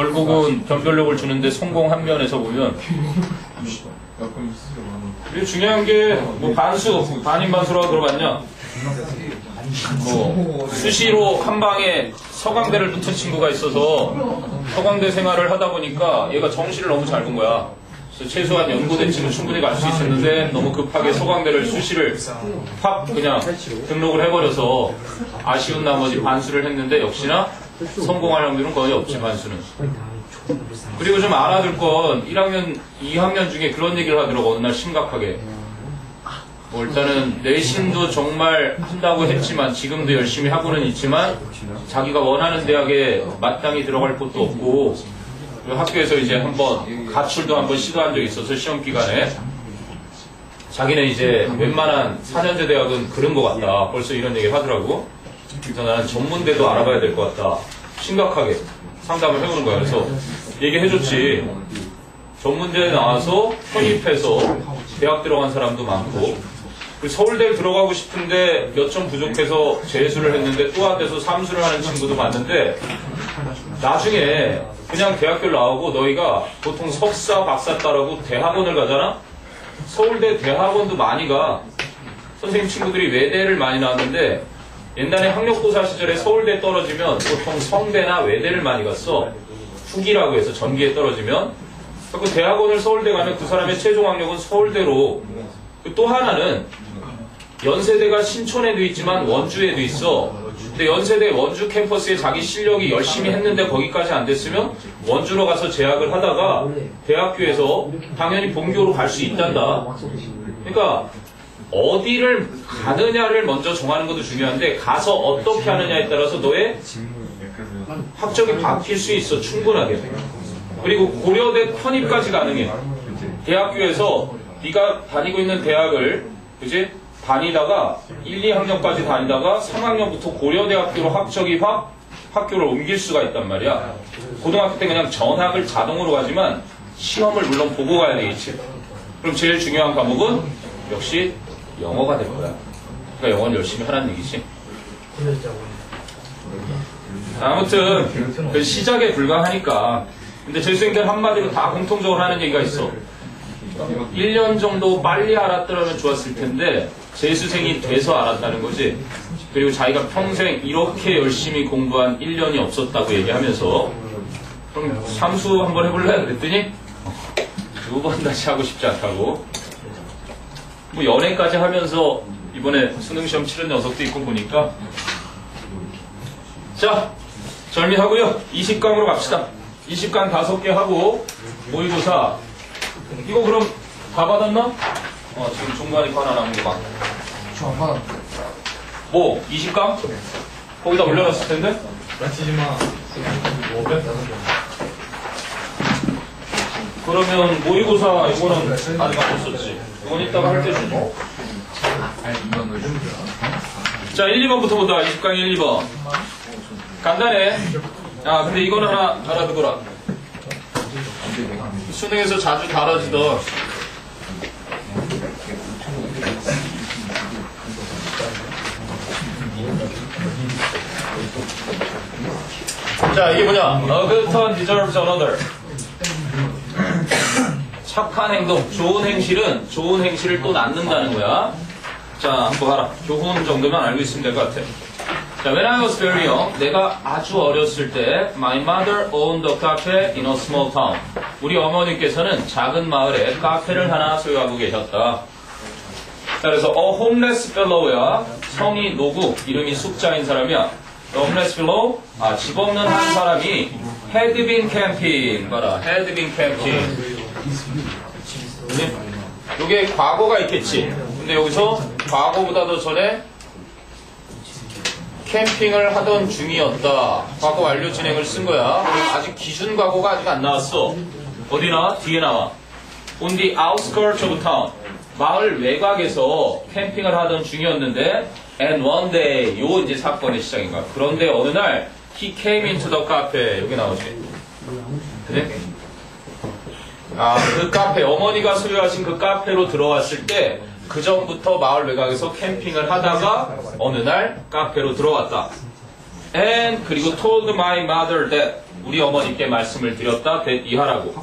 결국은 변별력을 주는데 성공한 면에서 보면 그리고 중요한 게 뭐 반수, 반인반수라고 들어봤냐? 뭐 수시로 한 방에 서강대를 붙은 친구가 있어서 서강대 생활을 하다 보니까 얘가 정시를 너무 잘 본 거야. 그래서 최소한 연고대치는 충분히 갈 수 있었는데 너무 급하게 서강대를 수시를 확 그냥 등록을 해버려서 아쉬운 나머지 반수를 했는데 역시나 성공할 확률은 거의 없지, 반수는. 그리고 좀 알아둘 건 1학년, 2학년 중에 그런 얘기를 하더라고. 어느 날 심각하게. 뭐 일단은 내신도 정말 한다고 했지만 지금도 열심히 하고는 있지만 자기가 원하는 대학에 마땅히 들어갈 곳도 없고 학교에서 이제 한번 가출도 한번 시도한 적이 있어서 시험 기간에 자기는 이제 웬만한 4년제 대학은 그런 것 같다. 벌써 이런 얘기를 하더라고. 그래서 나는 전문대도 알아봐야 될 것 같다. 심각하게 상담을 해보는 거야. 그래서 얘기해줬지. 전문대에 나와서 편입해서 대학 들어간 사람도 많고 서울대에 들어가고 싶은데 몇 점 부족해서 재수를 했는데 또 안 돼서 삼수를 하는 친구도 많은데 나중에 그냥 대학교를 나오고 너희가 보통 석사, 박사 따라고 대학원을 가잖아? 서울대 대학원도 많이 가. 선생님 친구들이 외대를 많이 나왔는데 옛날에 학력고사 시절에 서울대 떨어지면 보통 성대나 외대를 많이 갔어. 후기라고 해서 전기에 떨어지면. 그 대학원을 서울대 가면 그 사람의 최종 학력은 서울대로. 또 하나는 연세대가 신촌에도 있지만 원주에도 있어. 근데 연세대 원주 캠퍼스에 자기 실력이 열심히 했는데 거기까지 안 됐으면 원주로 가서 재학을 하다가 대학교에서 당연히 본교로 갈 수 있단다. 그러니까 어디를 가느냐를 먼저 정하는 것도 중요한데 가서 어떻게 하느냐에 따라서 너의 학적이 바뀔 수 있어. 충분하게. 그리고 고려대 편입까지 가능해. 대학교에서 네가 다니고 있는 대학을 그지? 다니다가 1, 2학년까지 다니다가 3학년부터 고려대학교로 학적이 확 학교를 옮길 수가 있단 말이야. 고등학교 때 그냥 전학을 자동으로 가지만 시험을 물론 보고 가야 되겠지. 그럼 제일 중요한 과목은 역시 영어가 될 거야. 그러니까 영어를 열심히 하라는 얘기지. 아무튼 그 시작에 불과하니까. 근데 재수생들 한마디로 다 공통적으로 하는 얘기가 있어. 1년 정도 빨리 알았더라면 좋았을 텐데 재수생이 돼서 알았다는 거지. 그리고 자기가 평생 이렇게 열심히 공부한 1년이 없었다고 얘기하면서 그럼 삼수 한번 해볼래? 그랬더니 2번 다시 하고 싶지 않다고. 뭐 연애까지 하면서 이번에 수능시험 치른 녀석도 있고 보니까. 자, 절미하고요. 20강으로 갑시다. 20강 5개 하고 모의고사 이거 그럼 다 받았나? 지금 중간에 거 하나 남은 게 많아. 저 안 받았어요. 뭐? 20강? 거기다 올려놨을 텐데? 마치지마. 그러면 모의고사 이거는 아직 안 했었지. 이건 이따가 할 때 주지. 자, 1, 2번부터 보자. 20강 1, 2번. 간단해. 근데 이거는 하나 알아두거라. 수능에서 자주 다뤄지던 자, 이게 뭐냐? A good turn deserves another. 착한 행동, 좋은 행실은 좋은 행실을 또 낳는다는 거야. 자, 한번 봐라. 교훈 정도만 알고 있으면 될 것 같아. 자, when I was very young, 내가 아주 어렸을 때 my mother owned a cafe in a small town. 우리 어머니께서는 작은 마을에 카페를 하나 소유하고 계셨다. 자, 그래서 a homeless fellow야. 성이 노구, 이름이 숙자인 사람이야. The homeless fellow, 집 없는 한 사람이 had been camping. 봐라, had been camping. 이게 과거가 있겠지. 근데 여기서 과거보다도 전에 캠핑을 하던 중이었다. 과거 완료 진행을 쓴 거야. 아직 기준 과거가 아직 안 나왔어. 어디 나와? 뒤에 나와. On the outskirts of town. 마을 외곽에서 캠핑을 하던 중이었는데 and one day, 요 이제 사건의 시작인가. 그런데 어느 날 he came into the cafe. 여기 나오지. 그래? 그 카페, 어머니가 소유하신 그 카페로 들어왔을 때 그 전부터 마을 외곽에서 캠핑을 하다가 어느 날 카페로 들어왔다. And 그리고 told my mother that 우리 어머니께 말씀을 드렸다. that 이하라고.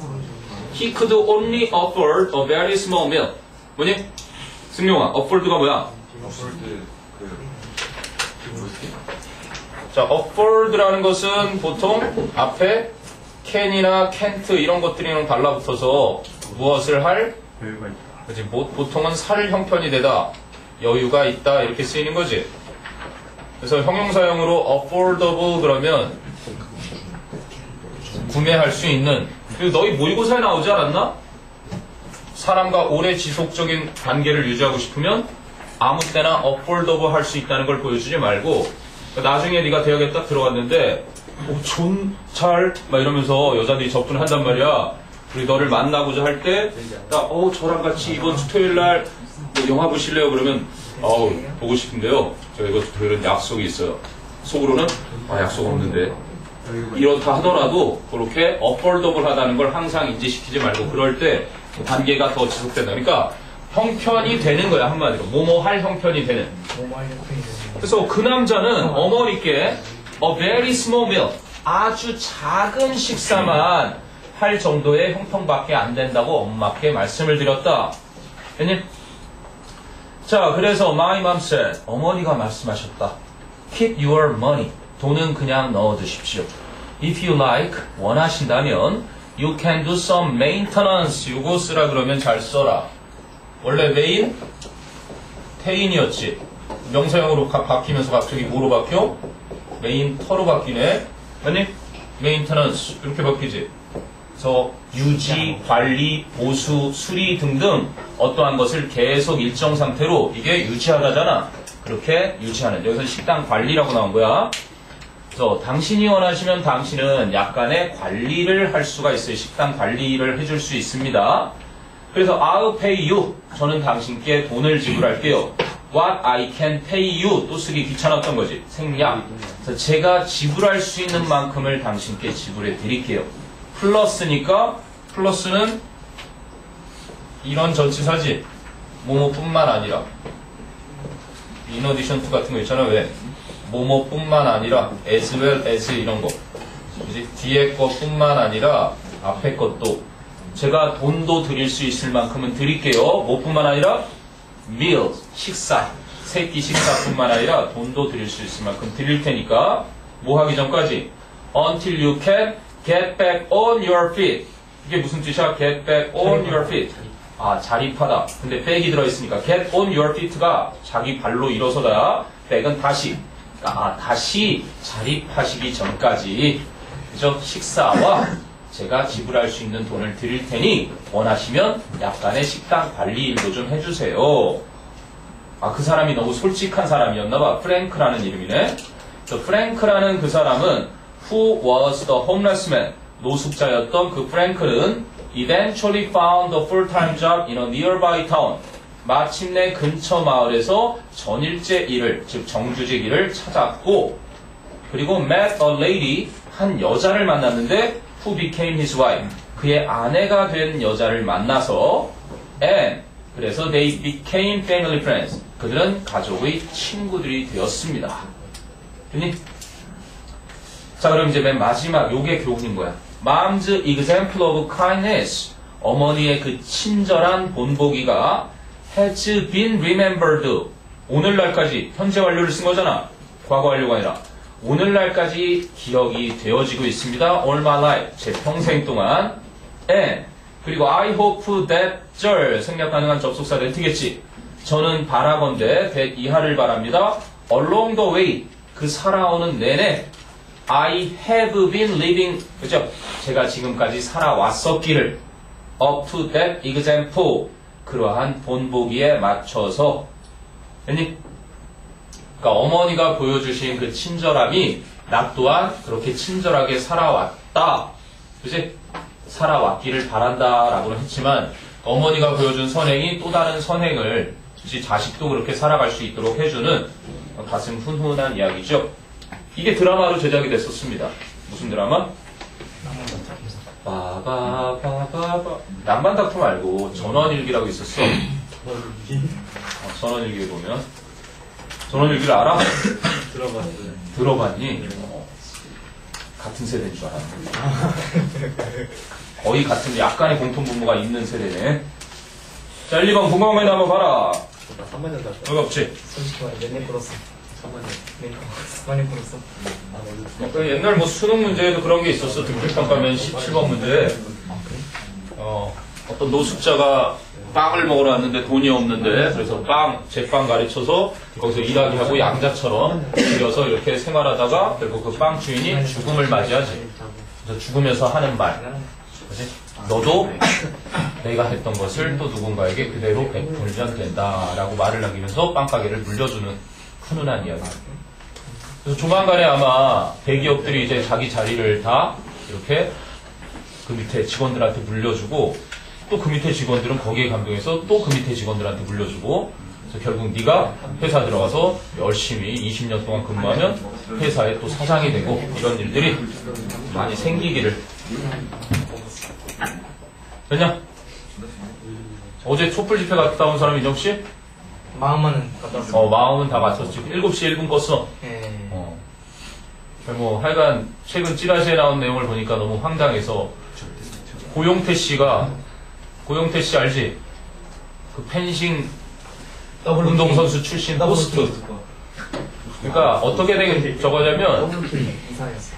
He could only afford a very small meal. 뭐니? 승용아, afford가 뭐야? 자, afford라는 것은 보통 앞에 can이나 can't 이런 것들이랑 달라붙어서 무엇을 할? 그치? 보통은 살 형편이 되다, 여유가 있다 이렇게 쓰이는 거지. 그래서 형용사형으로 affordable 그러면 구매할 수 있는. 그리고 너희 모의고사에 나오지 않았나? 사람과 오래 지속적인 관계를 유지하고 싶으면 아무 때나 affordable 할 수 있다는 걸 보여주지 말고, 나중에 네가 대학에 딱 들어갔는데 막 이러면서 여자들이 접근한단 말이야. 그리고 너를 만나고자 할 때 딱 저랑 같이 이번 주 토요일 날 영화 보실래요? 그러면 보고 싶은데요, 저 이거 토요일은 약속이 있어요. 속으로는 약속 없는데. 이렇다 하더라도 그렇게 affordable 하다는 걸 항상 인지시키지 말고, 그럴 때 관계가 더 지속된다. 그러니까 형편이 되는 거야, 한마디로. 뭐뭐 할 형편이 되는. 그래서 그 남자는 어머니께 a very small meal, 아주 작은 식사만 할 정도의 형편밖에 안 된다고 엄마께 말씀을 드렸다. 왜냐? 자, 그래서 my mom said, 어머니가 말씀하셨다. Keep your money, 돈은 그냥 넣어두십시오. If you like, 원하신다면 you can do some maintenance, 요거 쓰라 그러면 잘 써라. 원래 메인, 테인이었지. 명사형으로 바뀌면서 갑자기 뭐로 바뀌어? 메인 터로 바뀌네. 아니? maintenance 이렇게 바뀌지. 그래서 유지, 관리, 보수, 수리 등등 어떠한 것을 계속 일정 상태로 이게 유지하다잖아. 그렇게 유지하는. 여기서 식당 관리라고 나온 거야. 그래서 당신이 원하시면 당신은 약간의 관리를 할 수가 있어요. 식당 관리를 해줄 수 있습니다. 그래서 I'll pay you. 저는 당신께 돈을 지불할게요. What I can pay you. 또 쓰기 귀찮았던 거지. 생략. 그래서 제가 지불할 수 있는 만큼을 당신께 지불해 드릴게요. 플러스니까, 플러스는 이런 전치사지. 뭐뭐뿐만 아니라. in addition to 같은 거 있잖아. 왜? 뭐뭐뿐만 아니라 as well as 이런 거. 그치? 뒤에 것뿐만 아니라 앞에 것도. 제가 돈도 드릴 수 있을 만큼은 드릴게요. 뭐뿐만 아니라 meal, 식사, 세끼 식사뿐만 아니라 돈도 드릴 수 있을 만큼 드릴 테니까 뭐 하기 전까지 until you can get back on your feet. 이게 무슨 뜻이야? get back on your feet. 자립하다. 근데 back이 들어있으니까 get on your feet가 자기 발로 일어서다. back은 다시. 그러니까 다시 자립하시기 전까지, 그죠? 식사와 제가 지불할 수 있는 돈을 드릴 테니 원하시면 약간의 식당 관리 일도 좀 해주세요. 그 사람이 너무 솔직한 사람이었나봐. 프랭크라는 이름이네. 프랭크라는 그 사람은 who was the homeless man, 노숙자였던 그 프랭크는 eventually found a full-time job in a nearby town. 마침내 근처 마을에서 전일제 일을, 즉 정규직 일을 찾았고, 그리고 met a lady, 한 여자를 만났는데 who became his wife, 그의 아내가 된 여자를 만나서 and, 그래서 they became family friends, 그들은 가족의 친구들이 되었습니다. 됐니? 자, 그럼 이제 맨 마지막 요게 교훈인 거야. Mom's example of kindness, 어머니의 그 친절한 본보기가 has been remembered, 오늘날까지, 현재 완료를 쓴 거잖아. 과거 완료가 아니라 오늘날까지 기억이 되어지고 있습니다. All my life, 제 평생 동안. And, 그리고 I hope that 절, 생략 가능한 접속사 that겠지. 저는 바라건대 that 이하를 바랍니다. Along the way, 그 살아오는 내내 I have been living, 그죠? 제가 지금까지 살아왔었기를 up to that example, 그러한 본보기에 맞춰서. 그러니까 어머니가 보여주신 그 친절함이 나 또한 그렇게 친절하게 살아왔다. 그지? 살아왔기를 바란다 라고는 했지만 어머니가 보여준 선행이 또 다른 선행을, 그치? 자식도 그렇게 살아갈 수 있도록 해주는 가슴 훈훈한 이야기죠. 이게 드라마로 제작이 됐었습니다. 무슨 드라마? 낭만다툼 말고 전원일기라고 있었어. 전원일기 보면, 전원일기를 알아? 들어봤어요. 들어봤니? 같은 세대인 줄 알았는데. 거의 같은, 약간의 공통분모가 있는 세대네. 자, 1번 궁금한 거 한번 봐라. 나 3만 년 여기 없지? 솔직히 말해 맨날 풀었어 3만 년 많이 풀었어 그 옛날 뭐 수능 문제에도 그런 게 있었어. 등급평가면 17번 문제. 어떤 노숙자가 빵을 먹으러 왔는데 돈이 없는데, 그래서 제빵 가르쳐서 거기서 일하게 하고 양자처럼 들여서 이렇게 생활하다가 결국 그 빵 주인이 죽음을 맞이하지. 그래서 죽으면서 하는 말. 그치? 너도 내가 했던 것을 또 누군가에게 그대로 베풀면 된다라고 말을 남기면서 빵가게를 물려주는 훈훈한 이야기. 그래서 조만간에 아마 대기업들이 이제 자기 자리를 다 이렇게 그 밑에 직원들한테 물려주고, 또 그 밑에 직원들은 거기에 감동해서 또 그 밑에 직원들한테 물려주고, 그래서 결국 네가 회사 들어가서 열심히 20년 동안 근무하면 회사의 또 사장이 되고, 이런 일들이 많이 생기기를. 됐냐? 어제 촛불 집회 갔다 온 사람 이정씨? 마음만은 갔다 왔어 마음은 다 맞췄지. 7시에 1분 껐어. 뭐 하여간 최근 찌라시에 나온 내용을 보니까 너무 황당해서, 고용태 씨 알지? 그 펜싱 운동선수 출신 호스트. 그러니까 어떻게 된 저거냐면, 이상했어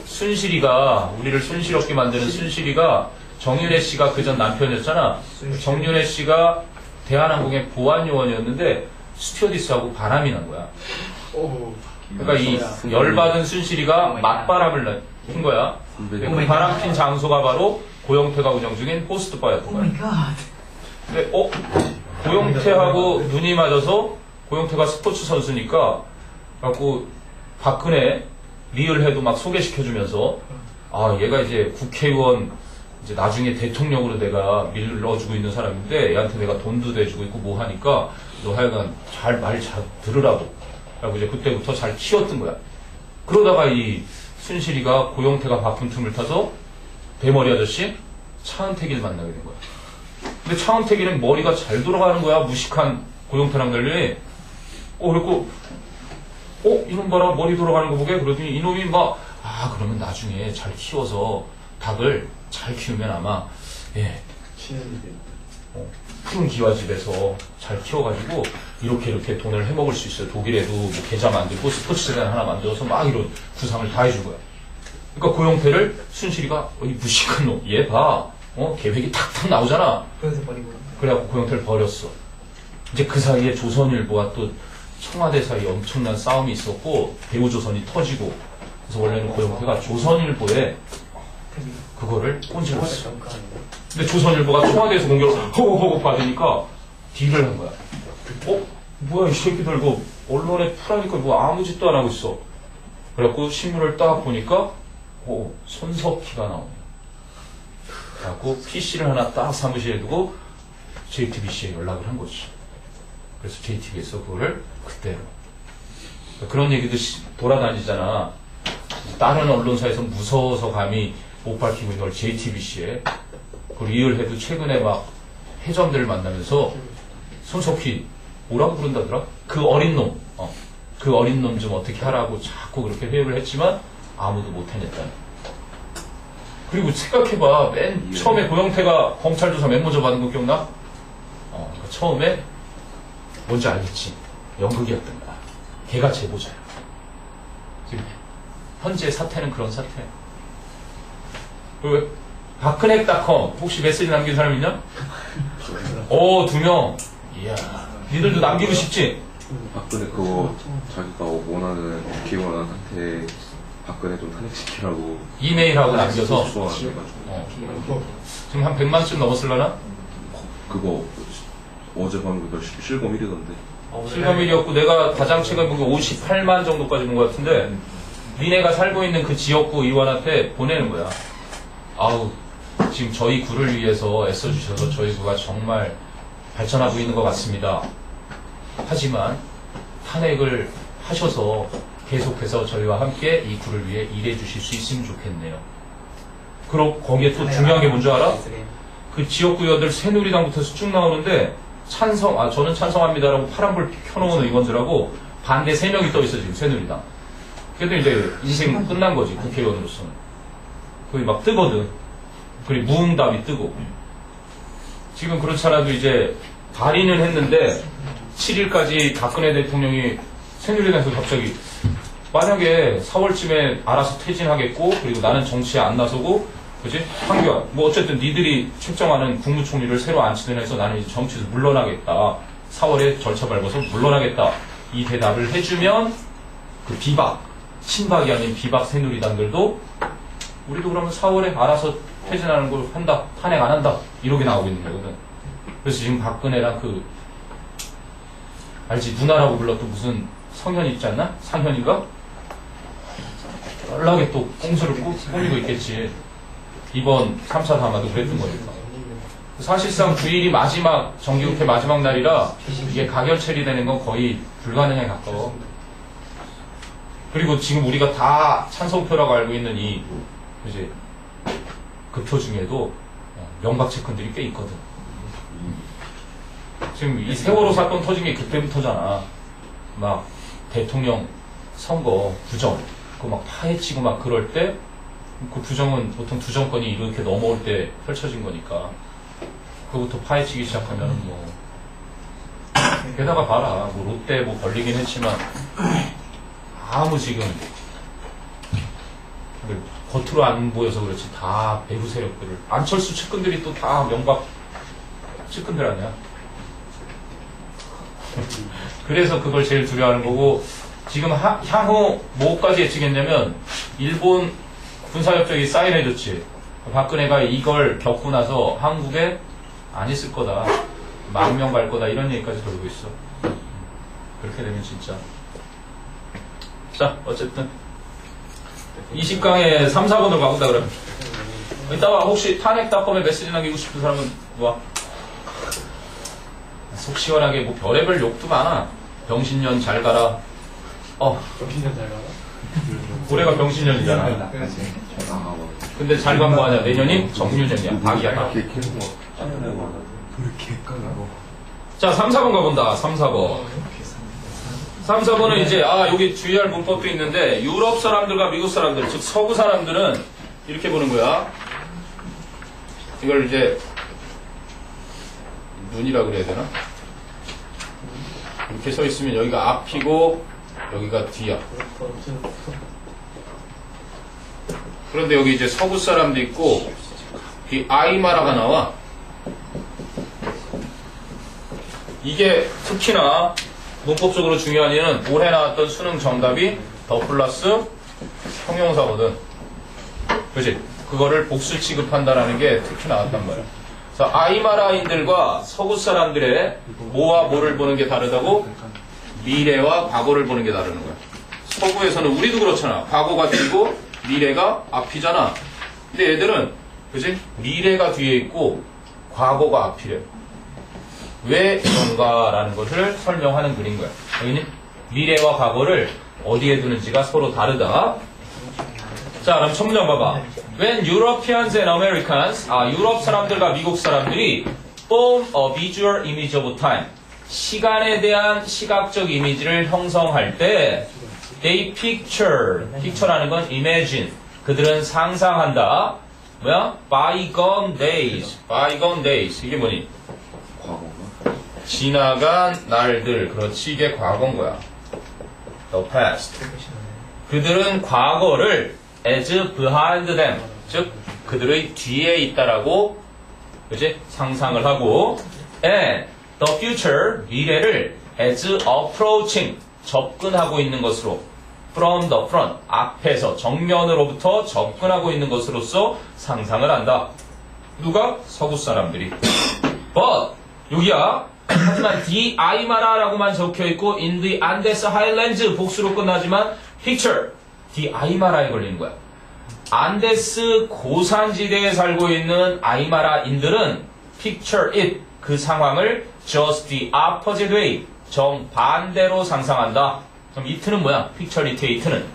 순실이가, 우리를 순실없게 만드는 순실이가, 정윤혜 씨가 그전 남편이었잖아. 정윤혜 씨가 대한항공의 보안요원이었는데 스튜어디스하고 바람이 난 거야. 그러니까 이 열받은 순실이가 맞바람을 핀 거야. 그 바람 핀 장소가 바로 고영태가 운영 중인 호스트바였던 거야. 근데 고영태하고 눈이 맞아서, 고영태가 스포츠 선수니까 갖고 박근혜 리을해도 막 소개시켜주면서, 얘가 이제 국회의원, 이제 나중에 대통령으로 내가 밀어주고 있는 사람인데 얘한테 내가 돈도 대주고 있고 뭐 하니까 너 하여간 말 잘 들으라고. 라고 이제 그때부터 잘 키웠던 거야. 그러다가 이 순실이가 고영태가 바쁜 틈을 타서 대머리 아저씨 차은택이를 만나게 된 거야. 근데 차은택이는 머리가 잘 돌아가는 거야. 무식한 고영태랑 달리. 그랬고, 이놈 봐라, 머리 돌아가는 거 보게. 그러더니 이놈이 막, 그러면 나중에 잘 키워서 닭을 잘 키우면 아마, 푸른 기와집에서 잘 키워가지고 이렇게 돈을 해먹을 수 있어요. 독일에도 뭐 계좌 만들고 스포츠재단 하나 만들어서 막 이런 구상을 다 해준 거야. 그러니까 고영태를 순실이가 이 무식한 놈, 얘 봐, 계획이 탁탁 나오잖아. 그래서 버리고 그래갖고 고영태를 버렸어. 이제 그 사이에 조선일보와 또 청와대 사이에 엄청난 싸움이 있었고 대우조선이 터지고, 그래서 원래는 고영태가 조선일보에 그거를 꼰질렀어. 근데 조선일보가 청와대에서 공격을 허걱허걱 받으니까 딜을 한 거야. 뭐야 이 새끼들, 이거 언론에 풀하니까 뭐 아무 짓도 안 하고 있어. 그래갖고 신문을 딱 보니까 손석희가 나오네. 그래갖고 PC를 하나 딱 사무실에 두고 JTBC에 연락을 한 거지. 그래서 JTBC에서 그거를 그대로. 그런 얘기도 돌아다니잖아. 다른 언론사에서 무서워서 감히 못 밝히고 있는 걸 JTBC에. 그 리을해도 최근에 막 해전들을 만나면서 손석희 뭐라고 부른다더라? 그 어린 놈, 그 어린 놈 좀 어떻게 하라고 자꾸 그렇게 회유를 했지만 아무도 못 해냈다. 그리고 생각해봐, 맨 처음에 고영태가 검찰 조사 맨 먼저 받은 거 기억나? 그러니까 처음에 뭔지 알겠지? 연극이었던 거야. 걔가 제보자야. 지금 현재 사태는 그런 사태야. 그 박근혜닷컴 혹시 메시지 남긴 사람 있냐? 2명. 이야, 니들도 남기고 싶지? 박근혜 그거 자기가 원하는 국회의원한테 박근혜 좀 탄핵시키라고 이메일하고 남겨서 해가지고 지금 한 100만쯤 넘었을라나? 그거 어젯밤부터 실검 1위던데. 실검 1위였고 내가 가장 최근 본 게 58만 정도까지 본 것 같은데, 니네가 살고 있는 그 지역구 의원한테 보내는 거야. 지금 저희 구를 위해서 애써주셔서 저희 구가 정말 발전하고 있는 것 같습니다. 하지만 탄핵을 하셔서 계속해서 저희와 함께 이 구를 위해 일해 주실 수 있으면 좋겠네요. 그럼 거기에 또 중요한 게 뭔지 알아? 그 지역구 의원들 새누리당부터 쭉 나오는데 저는 찬성합니다라고 파란불 켜놓은 의원들하고 반대 3명이 떠있어 지금 새누리당. 그래도 이제 인생 끝난 거지, 국회의원으로서는. 거의 막 뜨거든. 그리고 무응답이 뜨고. 지금 그렇지 않아도 이제 발의는 했는데 7일까지 박근혜 대통령이 새누리당에서 갑자기 만약에 4월쯤에 알아서 퇴진하겠고 그리고 나는 정치에 안 나서고 그지? 한결 뭐 어쨌든 니들이 책정하는 국무총리를 새로 안치든 해서 나는 이제 정치에서 물러나겠다. 4월에 절차 밟아서 물러나겠다. 이 대답을 해주면 그 비박, 친박이 아닌 비박 새누리당들도 우리도 그러면 4월에 알아서 퇴진하는 걸 한다. 탄핵 안 한다. 이렇게 나오고 있는 거거든. 그래서 지금 박근혜랑 그 알지? 누나라고 불렀던 무슨 성현 있지 않나? 상현인가? 연락에 또 꽁수를 꾸미고 있겠지. 이번 3차 담화도 그랬던 거니까. 사실상 9일이 마지막 정기국회 마지막 날이라 이게 가결 처리되는 건 거의 불가능에 가까워. 그리고 지금 우리가 다 찬성표라고 알고 있는 이 이제 그 표 중에도 명박 채권들이 꽤 있거든. 지금 이 세월호 사건 터진 게 그때부터잖아. 막 대통령 선거 부정 그거 막 파헤치고 막 그럴 때 그 부정은 보통 두 정권이 이렇게 넘어올 때 펼쳐진 거니까 그거부터 파헤치기 시작하면은 뭐 게다가 봐라 뭐 롯데 뭐 걸리긴 했지만 아무 지금 겉으로 안 보여서 그렇지 다 배후 세력들을 안철수 측근들이 또 다 명박 측근들 아니야. 그래서 그걸 제일 두려워하는 거고 지금 향후 뭐까지 예측했냐면 일본 군사협정이 사인해줬지. 박근혜가 이걸 겪고 나서 한국에 안 있을 거다. 망명 갈 거다. 이런 얘기까지 돌고 있어. 그렇게 되면 진짜. 자, 어쨌든 20강에 3, 4번으로 가본다 그러면. 이따가 혹시 탄핵닷컴에 메시지 남기고 싶은 사람은 와. 속 시원하게 뭐 별의별 욕도 많아. 병신년 잘 가라. 병신년 잘 가라? 올해가 병신년이잖아. 근데 잘 간 거 아니야. 내년이 정유년이야. 박이야. 자, 3, 4번 가본다. 3, 4번. 3, 4번은 이제 여기 주의할 문법도 있는데 유럽 사람들과 미국 사람들, 즉 서구 사람들은 이렇게 보는 거야. 이걸 이제 눈이라 그래야 되나? 이렇게 서 있으면 여기가 앞이고 여기가 뒤야. 그런데 여기 이제 서구 사람도 있고 이 아이마라가 나와. 이게 특히나 문법적으로 중요한 이유는 올해 나왔던 수능 정답이 더 플러스 형용사거든. 그치? 그거를 복수 취급한다라는 게 특히 나왔단 말이야. 그래서 아이마라인들과 서구 사람들의 뭐와 뭐를 보는 게 다르다고? 미래와 과거를 보는 게 다르는 거야. 서구에서는 우리도 그렇잖아. 과거가 뒤고 미래가 앞이잖아. 근데 얘들은 그치? 미래가 뒤에 있고 과거가 앞이래. 왜 이런가라는 것을 설명하는 그린 거야. 여기는 미래와 과거를 어디에 두는지가 서로 다르다. 자, 그럼 첫 문장 봐봐. When Europeans and Americans, 유럽 사람들과 미국 사람들이 form a visual image of time, 시간에 대한 시각적 이미지를 형성할 때 they picture라는 건 imagine, 그들은 상상한다. 뭐야? bygone days. 이게 뭐니? 과거가? 지나간 날들. 그렇지, 이게 과거인 거야. The past. 그들은 과거를 as behind them, 즉 그들의 뒤에 있다라고 그치? 상상을 하고 and the future, 미래를 as approaching, 접근하고 있는 것으로 from the front, 앞에서 정면으로부터 접근하고 있는 것으로서 상상을 한다. 누가? 서구 사람들이. But 여기야. 하지만 the 아이마라라고만 적혀있고 in the Andes Highlands 복수로 끝나지만 picture 디 아이마라에 걸리는 거야. 안데스 고산지대에 살고 있는 아이마라인들은 picture it, 그 상황을 just the opposite way, 정반대로 상상한다. 그럼 it는 뭐야? picture it의 it는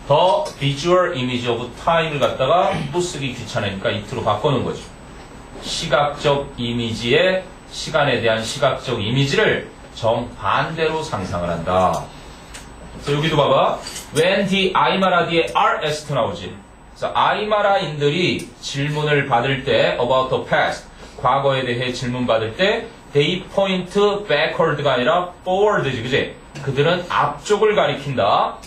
the visual image of time을 갖다가 또 쓰기 귀찮으니까 it로 바꾸는 거지. 시각적 이미지의 시간에 대한 시각적 이미지를 정반대로 상상을 한다. 그래서 여기도 봐봐. When the 아이마라 뒤에 are asked 나오지. 그래서 아이마라인들이 질문을 받을 때 about the past, 과거에 대해 질문 받을 때 they point backward가 아니라 forward지, 그지? 그들은 앞쪽을 가리킨다.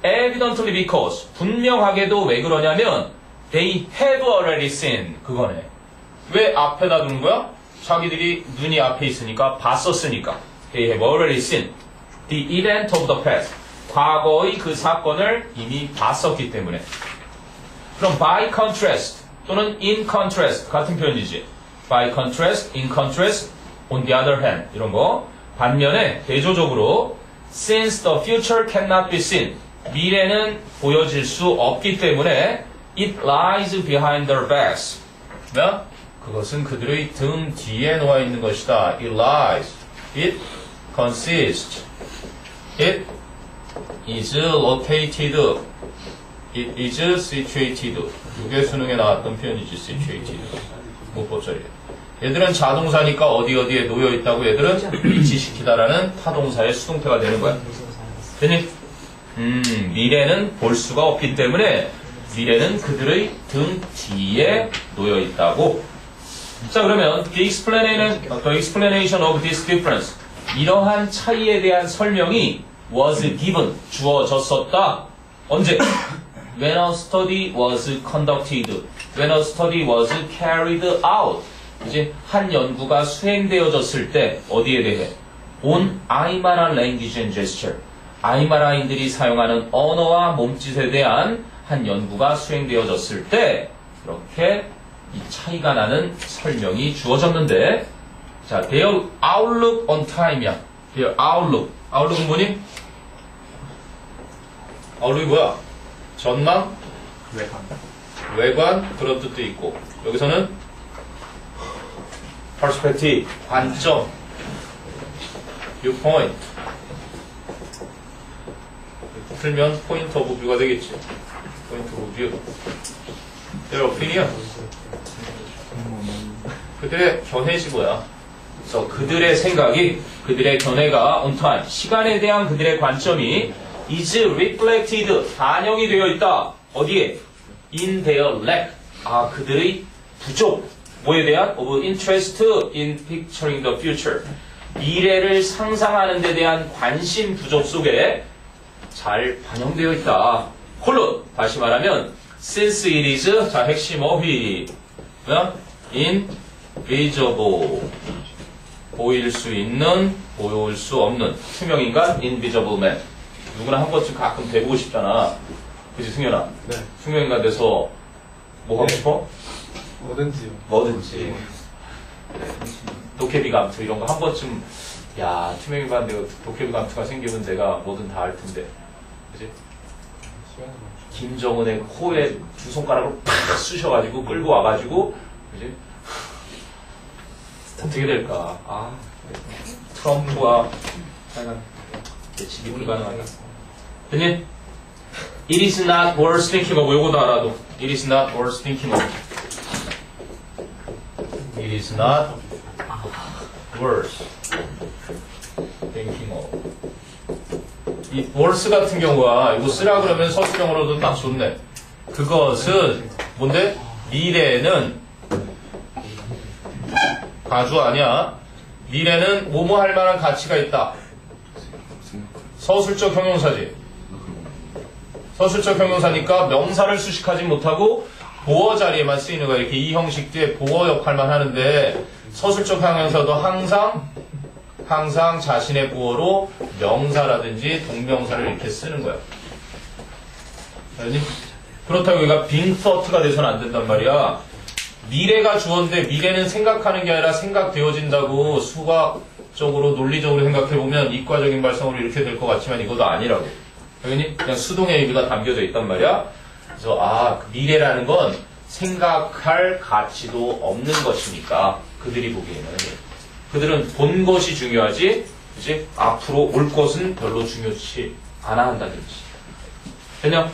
Evidently because, 분명하게도 왜 그러냐면 they had already seen, 그거네. 왜 앞에다 두는 거야? 자기들이 눈이 앞에 있으니까 봤었으니까. They have already seen the event of the past. 과거의 그 사건을 이미 봤었기 때문에. 그럼 by contrast 또는 in contrast 같은 표현이지. By contrast, in contrast, on the other hand 이런 거. 반면에 대조적으로 since the future cannot be seen. 미래는 보여질 수 없기 때문에 it lies behind their backs. 뭐? 그것은 그들의 등 뒤에 놓아 있는 것이다. It lies. It consists. It is located. It is situated. 이게 수능에 나왔던 표현이지, situated. 문법절이야. 얘들은 자동사니까 어디에 놓여 있다고 얘들은 위치시키다라는 타동사의 수동태가 되는 거야. 되니? 미래는 볼 수가 없기 때문에 미래는 그들의 등 뒤에 놓여 있다고. 자, 그러면 the explanation of this difference. 이러한 차이에 대한 설명이 was given, 주어졌었다. 언제? When a study was conducted. When a study was carried out. 이제 한 연구가 수행되어졌을 때 어디에 대해? On 아이마라 language and gesture. 아이마라인들이 사용하는 언어와 몸짓에 대한 한 연구가 수행되어졌을 때 이렇게 이 차이가 나는 설명이 주어졌는데, 자, their outlook on time이야. their outlook. outlook은 뭐니? outlook이 뭐야? 전망? 외관? 그런 뜻도 있고, 여기서는 perspective, 관점, viewpoint. 풀면 point of view가 되겠지. point of view. their opinion. 그들의 견해지 뭐야. 그래서 그들의 생각이, 그들의 견해가 on time, 시간에 대한 그들의 관점이 is reflected, 반영이 되어 있다. 어디에? in their lack. 아, 그들의 부족. 뭐에 대한? of interest in picturing the future. 미래를 상상하는 데 대한 관심 부족 속에 잘 반영되어 있다. 홀로 다시 말하면 since it is, 자, 핵심 어휘, invisible, 보일 수 있는, 보일 수 없는 투명인간, invisible man. 누구나 한 번쯤 가끔 돼보고 싶잖아. 그치, 승현아? 네. 투명인간 돼서 뭐 하고 싶어? 뭐든지요. 뭐든지. 도깨비 감투 이런 거 한 번쯤, 야, 투명인간 되고 도깨비 감투가 생기면 내가 뭐든 다 할 텐데. 그치? 김정은의 코에 두 손가락으로 팍 쑤셔가지고 끌고 와가지고, 그치? 어떻게 될까? 아, 트럼프와 하여간 예측이 불가능하다. 됐니? It is not worth thinking of. 요거도 알아도. It is not worth thinking of. It is not worth thinking of. 이 worth 같은 경우가 이거 쓰라 그러면 서술형으로도 딱 좋네. 그것은 뭔데? 미래는 가주 아니야. 미래는 뭐뭐 할 만한 가치가 있다. 서술적 형용사지. 서술적 형용사니까 명사를 수식하지 못하고 보어 자리에만 쓰이는 거야. 이렇게 이 형식 뒤에 보어 역할만 하는데, 서술적 형용사도 항상 자신의 보어로 명사라든지 동명사를 이렇게 쓰는 거야. 알지? 그렇다고 여기가 being thought가 돼서는 안 된단 말이야. 미래가 주어인데 미래는 생각하는 게 아니라 생각되어진다고 수학적으로 논리적으로 생각해보면 이과적인 발성으로 이렇게 될 것 같지만 이것도 아니라고. 알겠니? 그냥 수동의 의미가 담겨져 있단 말이야. 그래서 그 미래라는 건 생각할 가치도 없는 것이니까 그들이 보기에는, 그들은 본 것이 중요하지, 그치? 앞으로 올 것은 별로 중요치 않아 한다는 뜻이. 됐냐?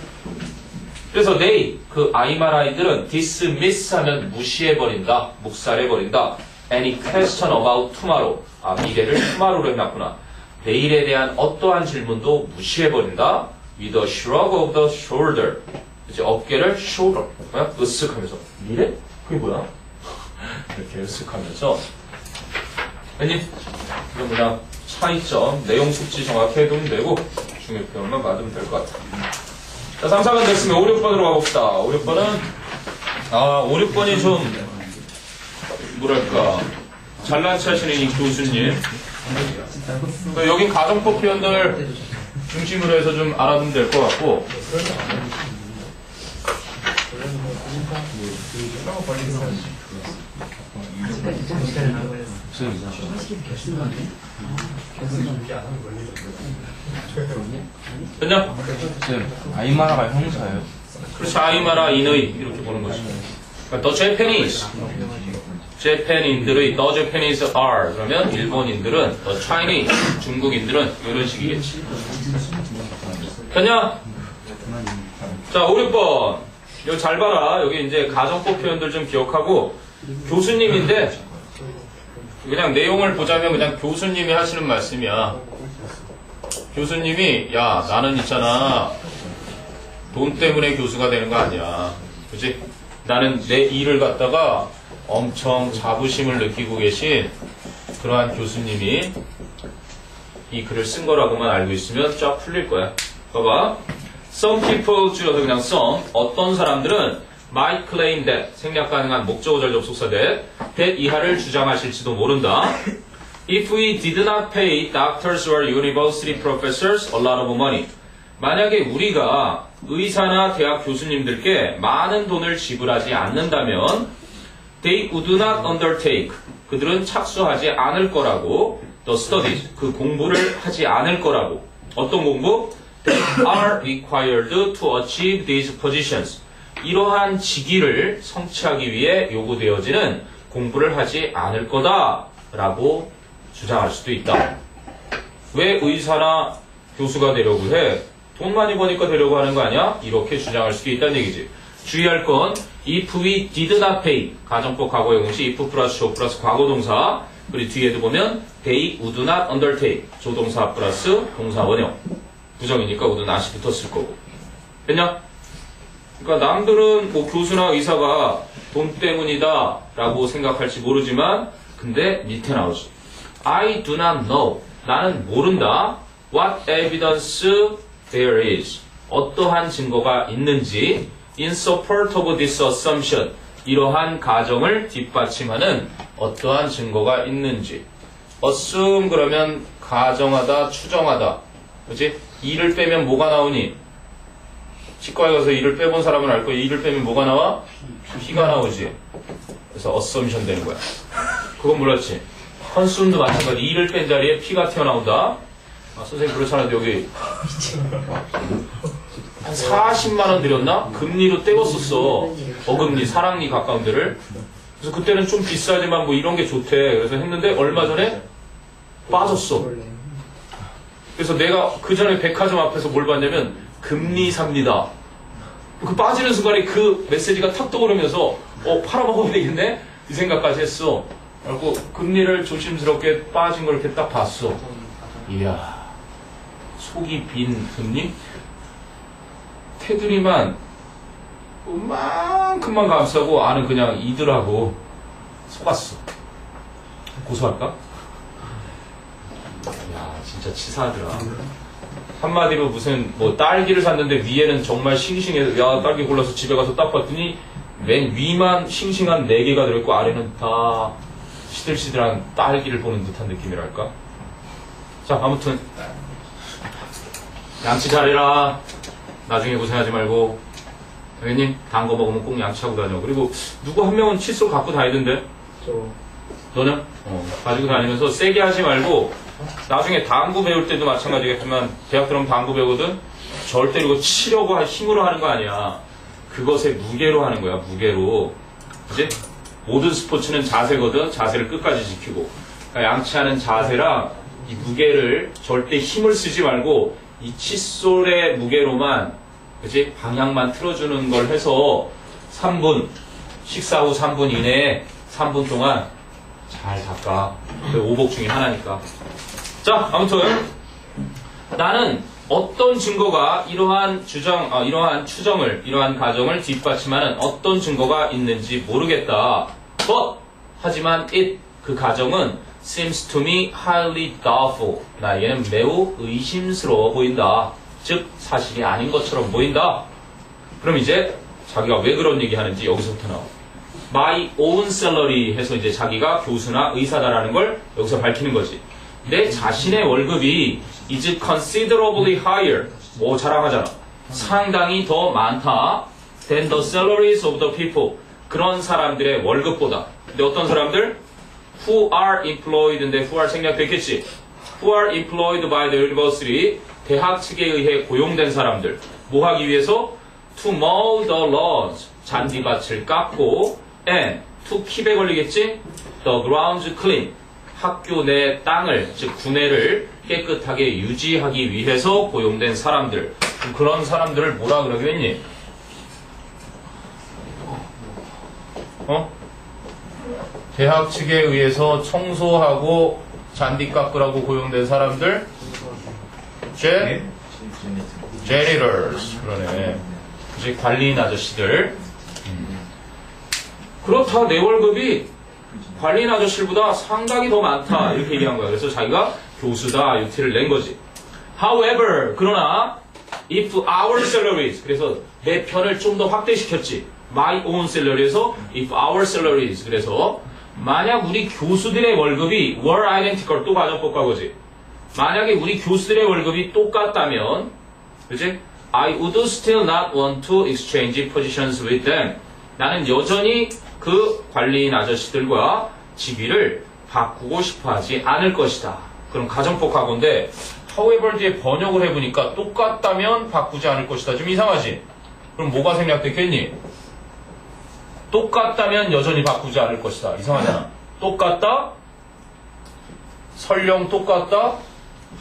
그래서 they, 그 아이마라이들은 dismiss 하면 무시해버린다, 묵살해버린다. any question about tomorrow. 미래를 tomorrow로 해놨구나. 내일에 대한 어떠한 질문도 무시해버린다. With a shrug of the shoulder. 그치? 어깨를 shoulder. 뭐야? 으쓱하면서. 미래? 그게 뭐야? 이렇게 으쓱하면서. 아니, 이건 그냥 차이점, 내용 숙지 정확히 해두면 되고, 중요표현만 받으면 될 것 같아. 자, 상상은 됐으면 5, 6번으로 가봅시다. 5, 6번은, 5, 6번이 좀, 뭐랄까, 잘난 체 하시는 이 교수님. 여긴 가정법 표현들 중심으로 해서 좀 알아두면 될 것 같고. 됐냐? 아이마라가 형사예요? 그렇지, 아이마라 인의 이렇게 보는 것이죠. 그러니까 The Japanese, 재팬인들의 The Japanese are 그러면 일본인들은 The Chinese, 중국인들은 이런 식이겠지. 됐냐? 자, 5, 6번 여기 잘 봐라. 여기 이제 가정법 표현들 좀 기억하고 교수님인데 그냥 내용을 보자면 그냥 교수님이 하시는 말씀이야. 교수님이 야 나는 있잖아 돈 때문에 교수가 되는 거 아니야. 그치? 나는 내 일을 갖다가 엄청 자부심을 느끼고 계신 그러한 교수님이 이 글을 쓴 거라고만 알고 있으면 쫙 풀릴 거야. 봐봐. Some people 줄여서 그냥 some. 어떤 사람들은 might claim that 생략 가능한 목적어절 접속사 that 이하를 주장하실지도 모른다. If we did not pay doctors or university professors a lot of money. 만약에 우리가 의사나 대학 교수님들께 많은 돈을 지불하지 않는다면 they would not undertake. 그들은 착수하지 않을 거라고. The studies. 그 공부를 하지 않을 거라고. 어떤 공부? They are required to achieve these positions. 이러한 직위를 성취하기 위해 요구되어지는 공부를 하지 않을 거다라고 주장할 수도 있다. 왜 의사나 교수가 되려고 해? 돈 많이 버니까 되려고 하는 거 아니야? 이렇게 주장할 수도 있다는 얘기지. 주의할 건 if we did not pay 가정법 과거의 공식 if 플러스 should 플러스 과거동사 그리고 뒤에도 보면 they would not undertake 조동사 플러스 동사 원형 부정이니까 would not이 붙었을 거고. 됐냐? 그러니까 남들은 뭐 교수나 의사가 돈 때문이다 라고 생각할지 모르지만 근데 밑에 나오지. I do not know. 나는 모른다. What evidence there is. 어떠한 증거가 있는지 in support of this assumption. 이러한 가정을 뒷받침하는 어떠한 증거가 있는지. assume 그러면 가정하다, 추정하다. 그렇지? 이를 빼면 뭐가 나오니? 치과에 가서 이를 빼본 사람은 알 거야. 이를 빼면 뭐가 나와? 피가 나오지. 그래서 assumption 되는 거야. 그건 몰랐지? consume도 마찬가지. 이를 뺀 자리에 피가 튀어나온다. 아, 선생님 그렇잖아요. 여기 한 40만원 들였나? 금리로 떼었었어. 어금니, 사랑니 가까운 데를. 그래서 그때는 좀 비싸지만 뭐 이런 게 좋대. 그래서 했는데 얼마 전에 빠졌어. 그래서 내가 그 전에 백화점 앞에서 뭘 봤냐면 금리 삽니다. 그 빠지는 순간에 그 메시지가 탁 떠오르면서 팔아먹어야 되겠네? 이 생각까지 했어. 그리고 금리를 조심스럽게 빠진 걸 이렇게 딱 봤어. 이야, 속이 빈 금리? 테두리만 그만큼만 감싸고 안은 그냥 이들하고 속았어. 고소할까? 야, 진짜 치사하더라. 한마디로 무슨 뭐 딸기를 샀는데 위에는 정말 싱싱해서 야 딸기 골라서 집에 가서 딱 봤더니 맨 위만 싱싱한 4개가 들어있고 아래는 다 시들시들한 딸기를 보는 듯한 느낌이랄까. 자, 아무튼 양치 잘해라. 나중에 고생하지 말고. 당연히 단 거 먹으면 꼭 양치하고 다녀. 그리고 누구 한 명은 칫솔 갖고 다니던데? 너는? 가지고 다니면서 세게 하지 말고 나중에 당구 배울 때도 마찬가지겠지만 대학 들어오면 당구 배우거든? 절대 이거 치려고 힘으로 하는 거 아니야. 그것에 무게로 하는 거야. 무게로. 그치? 모든 스포츠는 자세거든. 자세를 끝까지 지키고. 그러니까 양치하는 자세랑 이 무게를 절대 힘을 쓰지 말고 이 칫솔의 무게로만 그치? 방향만 틀어주는 걸 해서 3분 식사 후 3분 이내에 3분 동안 잘 닦아. 오복 중에 하나니까. 자, 아무튼 나는 어떤 증거가 이러한 이러한 가정을 뒷받침하는 어떤 증거가 있는지 모르겠다. But 하지만 그 가정은 seems to me highly doubtful. 나에게는 매우 의심스러워 보인다. 즉 사실이 아닌 것처럼 보인다. 그럼 이제 자기가 왜 그런 얘기 하는지 여기서부터 나와. My own salary 해서 이제 자기가 교수나 의사다라는 걸 여기서 밝히는 거지. 내 자신의 월급이 is considerably higher. 뭐 자랑하잖아. 상당히 더 많다. than the salaries of the people. 그런 사람들의 월급보다. 근데 어떤 사람들? Who are employed인데 who are 생략됐겠지. Who are employed by the university. 대학 측에 의해 고용된 사람들. 뭐 하기 위해서? To mow the lawns. 잔디밭을 깎고 and to keep에 걸리겠지? The grounds clean. 학교 내 땅을, 즉 구내를 깨끗하게 유지하기 위해서 고용된 사람들. 그런 사람들을 뭐라 그러겠니? 대학 측에 의해서 청소하고 잔디 깎으라고 고용된 사람들? janitors. 그러네. 그치, 관리인 아저씨들. 그렇다, 내 월급이 관리인 아저씨보다 상당히 더 많다. 이렇게 얘기한 거야. 그래서 자기가 교수다. 이 티를 낸 거지. However, 그러나, if our salaries. 그래서 내 편을 좀 더 확대시켰지. My own salary에서 if our salaries. 그래서 만약 우리 교수들의 월급이 were identical. 또 가정법 과거지. 만약에 우리 교수들의 월급이 똑같다면, 그치? I would still not want to exchange positions with them. 나는 여전히 그 관리인 아저씨들과 직위를 바꾸고 싶어 하지 않을 것이다. 그럼 가정법 과거인데, however 뒤에 번역을 해보니까 똑같다면 바꾸지 않을 것이다. 좀 이상하지? 그럼 뭐가 생략됐겠니? 똑같다면 여전히 바꾸지 않을 것이다. 이상하잖아. 똑같다? 설령 똑같다?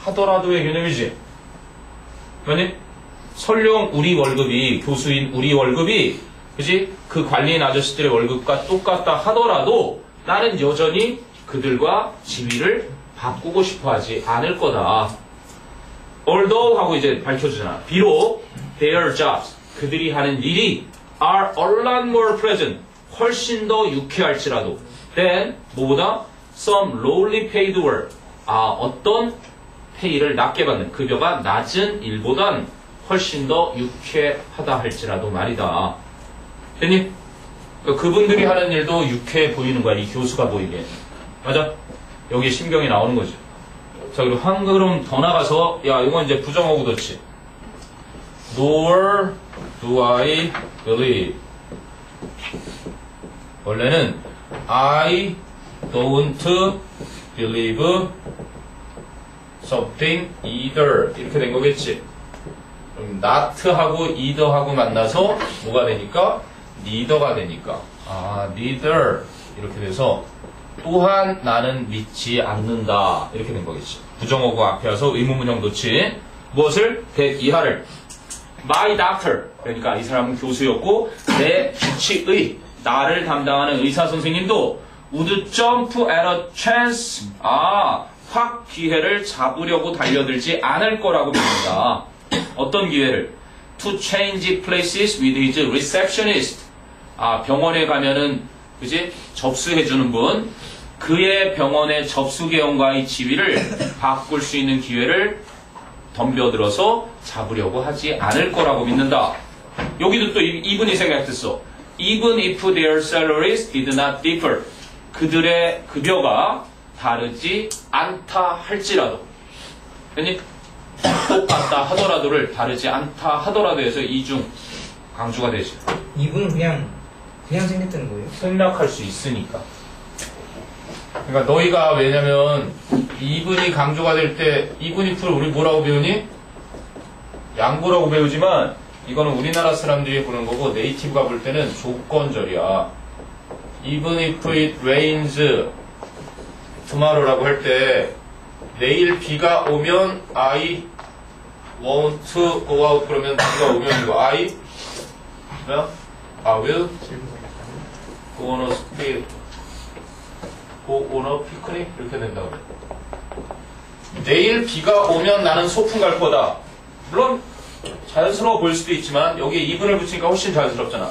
하더라도의 개념이지. 왜니? 설령 우리 월급이, 교수인 우리 월급이, 그지? 그 관리인 아저씨들의 월급과 똑같다 하더라도 나는 여전히 그들과 지위를 바꾸고 싶어 하지 않을 거다. Although 하고 이제 밝혀주잖아. 비록 their jobs, 그들이 하는 일이 are a lot more present, 훨씬 더 유쾌할지라도 than, 뭐보다? some lowly paid work, 어떤 페이를 낮게 받는, 급여가 낮은 일보단 훨씬 더 유쾌하다 할지라도 말이다. 됐니? 그러니까 그분들이 하는 일도 유쾌해 보이는 거야. 이 교수가 보이게. 맞아? 여기 심경이 나오는 거지. 자, 그리고 한 걸음 더 나가서, 야, 이건 이제 부정어구 덧치. Nor do I believe. 원래는 I don't believe something either. 이렇게 된 거겠지. 그럼 not하고 either하고 만나서 뭐가 되니까? neither가 되니까. neither. 이렇게 돼서 또한 나는 믿지 않는다. 이렇게 된 거겠지. 부정어구 앞에 와서 의문문형 놓치. 무엇을? that 이하를. My doctor. 그러니까 이 사람은 교수였고 내 주치의, 나를 담당하는 의사 선생님도 would jump at a chance. 확 기회를 잡으려고 달려들지 않을 거라고 믿는다. 어떤 기회를? To change places with his receptionist. 병원에 가면은, 그지? 접수해주는 분. 그의 병원의 접수개원과의 지위를 바꿀 수 있는 기회를 덤벼들어서 잡으려고 하지 않을 거라고 믿는다. 여기도 또 even이 생략됐어. Even if their salaries did not differ. 그들의 급여가 다르지 않다 할지라도. 아니, 똑같다 하더라도를 다르지 않다 하더라도 해서 이중 강조가 되지. 이분은 그냥 생략되는 거예요? 생략할 수 있으니까. 그러니까 너희가 왜냐면 이분이 강조가 될 때 이분 if를 우리 뭐라고 배우니? 양보라고 배우지만 이거는 우리나라 사람들이 보는 거고 네이티브가 볼 때는 조건절이야. Even if it rains tomorrow라고 할 때 내일 비가 오면 I want to go out. 그러면 비가 오면 이거 I will go on a picnic 이렇게 된다고 그래. 내일 비가 오면 나는 소풍 갈 거다. 물론 자연스러워 보일 수도 있지만 여기에 이분을 붙이니까 훨씬 자연스럽잖아.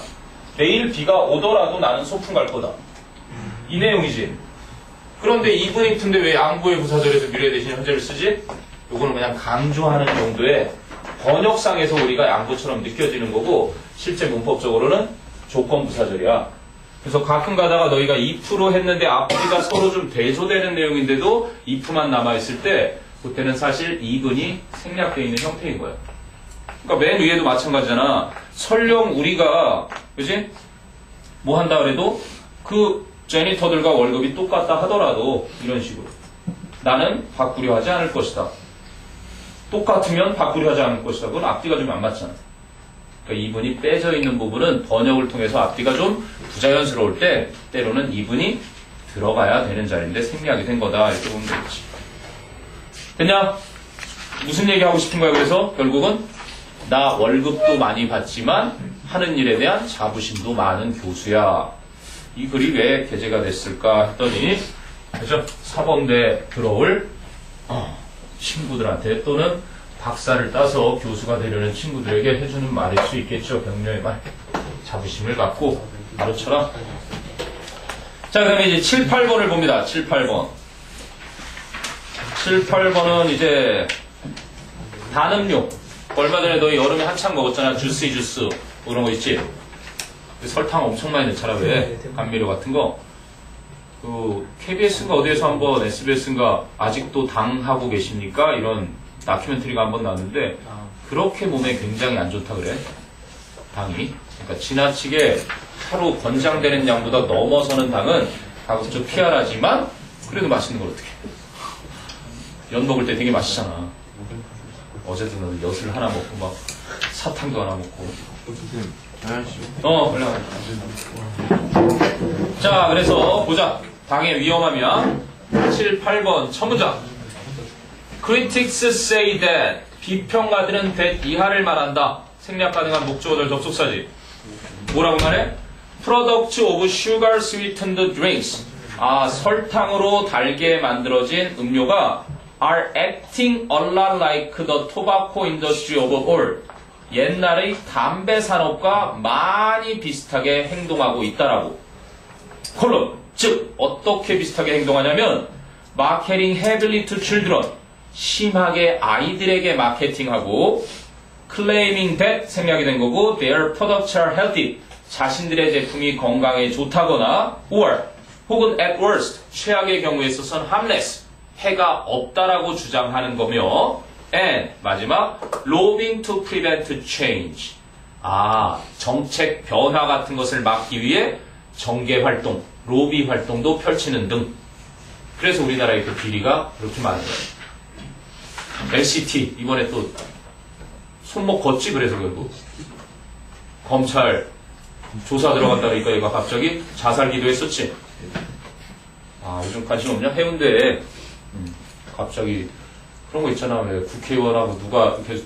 내일 비가 오더라도 나는 소풍 갈 거다. 이 내용이지. 그런데 이분 if인데 왜 양보의 부사절에서 미래 대신 현재를 쓰지? 요거는 그냥 강조하는 정도의 번역상에서 우리가 양보처럼 느껴지는 거고 실제 문법적으로는 조건 부사절이야. 그래서 가끔 가다가 너희가 if로 했는데 앞뒤가 서로 좀 대조되는 내용인데도 if만 남아있을 때 그때는 사실 이분이 생략되어 있는 형태인 거야. 그러니까 맨 위에도 마찬가지잖아. 설령 우리가 그지? 뭐 한다 그래도 그 제니터들과 월급이 똑같다 하더라도 이런 식으로 나는 바꾸려 하지 않을 것이다. 똑같으면 바꾸려 하지 않을 것이다. 그건 앞뒤가 좀 안 맞잖아. 그러니까 이분이 빼져 있는 부분은 번역을 통해서 앞뒤가 좀 부자연스러울 때 때로는 이분이 들어가야 되는 자리인데 생략이 된 거다. 이렇게 보면 되겠지. 됐냐? 무슨 얘기하고 싶은 거야? 그래서 결국은 나 월급도 많이 받지만 하는 일에 대한 자부심도 많은 교수야. 이 글이 왜 게재가 됐을까 했더니 그죠? 사범대 들어올 친구들한테 또는 박사를 따서 교수가 되려는 친구들에게 해주는 말일 수 있겠죠. 격려의 말. 자부심을 갖고 바로처럼. 자, 그다음에 이제 7, 8번을 봅니다. 7, 8번. 7, 8번은 이제 단음료. 얼마 전에 너희 여름에 한창 먹었잖아. 주스 뭐 그런 거 있지? 설탕 엄청 많이 넣잖아. 왜? 감미료 같은 거. 그 KBS인가 어디에서 한번 SBS인가 아직도 당하고 계십니까? 이런 다큐멘터리가 한번 나왔는데 그렇게 몸에 굉장히 안 좋다 그래. 당이. 그러니까 지나치게 하루 권장되는 양보다 넘어서는 당은 가급적 피하라지만 그래도 맛있는 걸 어떡해. 연 먹을 때 되게 맛있잖아. 어제도 엿을 하나 먹고 막 사탕도 하나 먹고. 올라가. 자, 그래서 보자. 당의 위험함이야. 7, 8번 첫 문장. Critics say that. 비평가들은 that 이하를 말한다. 생략 가능한 목적어들 접속사지. 뭐라고 말해? Product of sugar sweetened drinks. 설탕으로 달게 만들어진 음료가 are acting a lot like the tobacco industry of old. 옛날의 담배 산업과 많이 비슷하게 행동하고 있다라고. 콜론. 즉 어떻게 비슷하게 행동하냐면 marketing heavily to children. 심하게 아이들에게 마케팅하고 claiming that 생략이 된 거고 their products are healthy. 자신들의 제품이 건강에 좋다거나 or 혹은 at worst 최악의 경우에 있어서는 harmless. 해가 없다라고 주장하는 거며 and 마지막 lobbying to prevent change. 정책 변화 같은 것을 막기 위해 정계 활동, 로비 활동도 펼치는 등. 그래서 우리나라의 그 비리가 그렇게 많은 거예요. LCT 이번에 또 손목 걷지. 그래서 결국 검찰 조사 들어간다 그러니까 얘가 갑자기 자살 기도했었지. 요즘 관심 없냐? 해운대에 갑자기 그런 거 있잖아. 왜 국회의원하고 누가 이렇게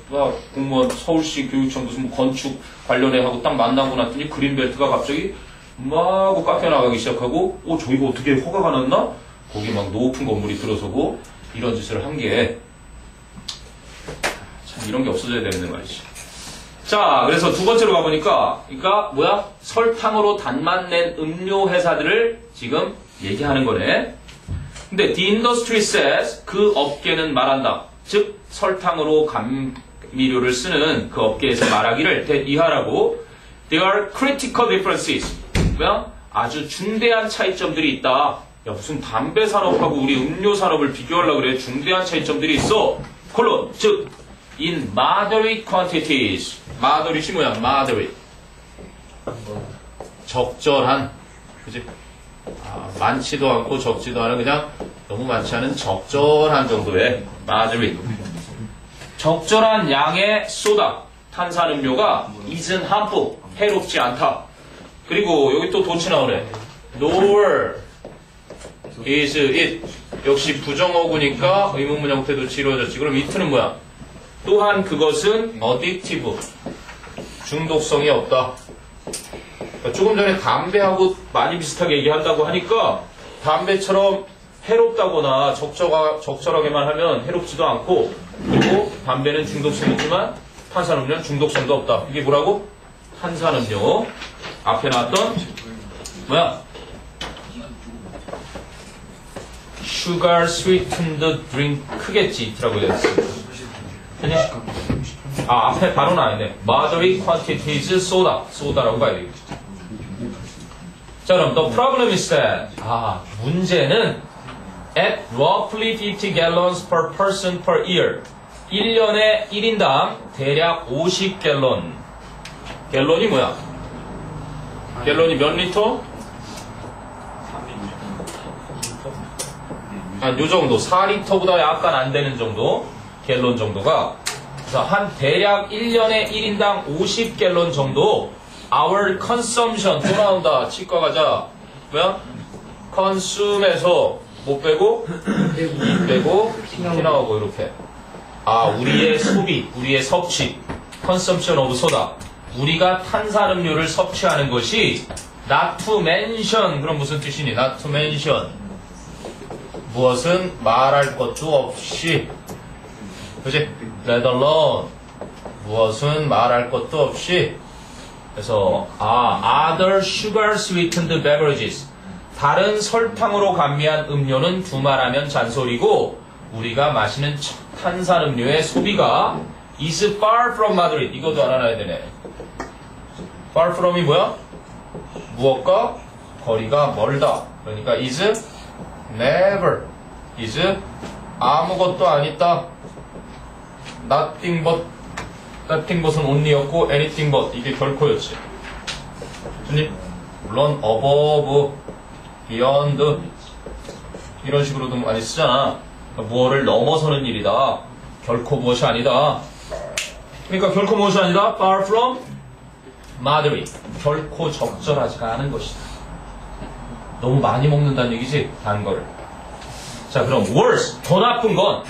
공무원 서울시 교육청 무슨 건축 관련해 하고 딱 만나고 났더니 그린벨트가 갑자기 막 카페 나가기 시작하고 저기가 어떻게 허가가 났나? 거기 막 높은 건물이 들어서고 이런 짓을 한 게 참 이런 게 없어져야 되는데 말이지. 자, 그래서 두 번째로 가보니까 그러니까 설탕으로 단맛 낸 음료 회사들을 지금 얘기하는 거네. 근데 the industry says 그 업계는 말한다. 즉 설탕으로 감미료를 쓰는 그 업계에서 말하기를 이하라고 there are critical differences. 아주 중대한 차이점들이 있다. 야, 무슨 담배 산업하고 우리 음료 산업을 비교하려고 그래. 중대한 차이점들이 있어. 콜론. 즉 in moderate quantities. moderate이 뭐야? moderate. 적절한. 그지? 많지도 않고 적지도 않은 그냥 너무 많지 않은 적절한 정도의 moderate. 적절한 양의 소다, 탄산음료가 isn't harmful. 해롭지 않다. 그리고 여기 또 도치 나오네. nor is it. 역시 부정어구니까 의문문형 형태도 이루어졌지. 그럼 it는 뭐야? 또한 그것은 addictive. 중독성이 없다. 그러니까 조금 전에 담배하고 많이 비슷하게 얘기한다고 하니까 담배처럼 해롭다거나 적절하게만 하면 해롭지도 않고, 그리고 담배는 중독성이 있지만 탄산음료는 중독성도 없다. 이게 뭐라고? 탄산음료. 앞에 나왔던 뭐야? Sugar sweetened drink겠지. 이트라고 되어 있습니다. 앞에 바로 나와있네. Moderate quantities soda. 소다라고 봐야 되겠지. 자, 그럼 the problem is that 문제는 at roughly 50 gallons per person per year. 1년에 1인당 대략 50갤런. 갤런이 뭐야? 갤런이 몇 리터? 요 정도. 4리터보다 약간 안 되는 정도. 갤런 정도가. 그래서 한 대략 1년에 1인당 50갤런 정도. Our consumption. 또 나온다. 치과 가자. 뭐야? consume에서 못 빼고, 이 빼고, 피 나오고, 이렇게. 우리의 소비, 우리의 섭취. consumption of soda. 우리가 탄산음료를 섭취하는 것이 not to mention. 그럼 무슨 뜻이니? not to mention. 무엇은 말할 것도 없이. 그치? let alone. 무엇은 말할 것도 없이. 그래서 other sugar sweetened beverages. 다른 설탕으로 감미한 음료는 두말하면 잔소리고 우리가 마시는 탄산음료의 소비가 is far from moderate. 이것도 알아놔야 되네. far from이 뭐야? 무엇과 거리가 멀다. 그러니까 is never. is 아무것도 아니다. nothing but은 only였고 anything but 이게 결코였지. 물론 above, beyond 이런 식으로도 많이 쓰잖아. 무엇을 넘어서는 일이다. 결코 무엇이 아니다. 그러니까 결코 무엇이 아니다. far from moderate. 결코 적절하지가 않은 것이다. 너무 많이 먹는다는 얘기지. 단 거를. 자, 그럼 worse. 더 나쁜 건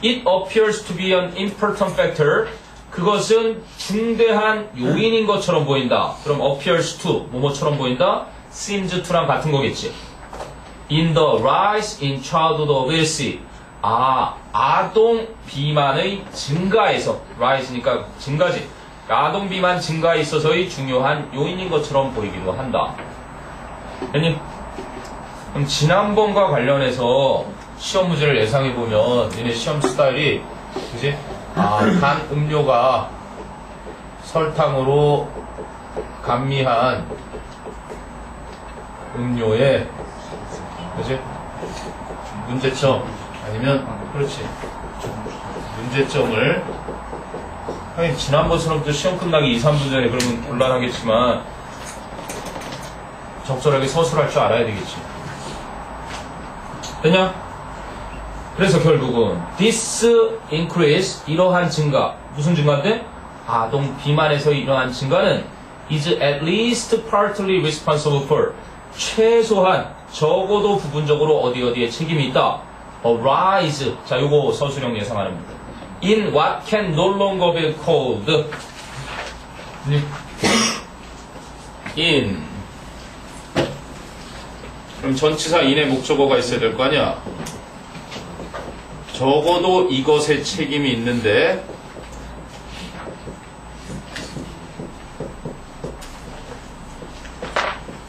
it appears to be an important factor. 그것은 중대한 요인인 것처럼 보인다. 그럼 appears to 뭐뭐처럼 보인다? seems to랑 같은 거겠지. in the rise in childhood obesity. 아동 비만의 증가에서 rise니까 증가지. 아동 비만 증가에 있어서의 중요한 요인인 것처럼 보이기도 한다. 아니, 그럼 지난번과 관련해서 시험 문제를 예상해 보면 얘네 시험 스타일이 그지? 단 음료가 설탕으로 감미한 음료에 그지? 문제점 아니면 그렇지 문제점을 하긴 지난번처럼 또 시험 끝나기 2, 3분 전에 그러면 곤란하겠지만 적절하게 서술할 줄 알아야 되겠지. 되냐? 그래서 결국은 this increase 이러한 증가 무슨 증가인데? 아동 비만에서 이러한 증가는 is at least partly responsible for 최소한 적어도 부분적으로 어디에 책임이 있다. arise 자 요거 서술형 예상하는 겁니다. in what can no longer be called in 그럼 전치사 in의 목적어가 있어야 될 거 아니야. 적어도 이것에 책임이 있는데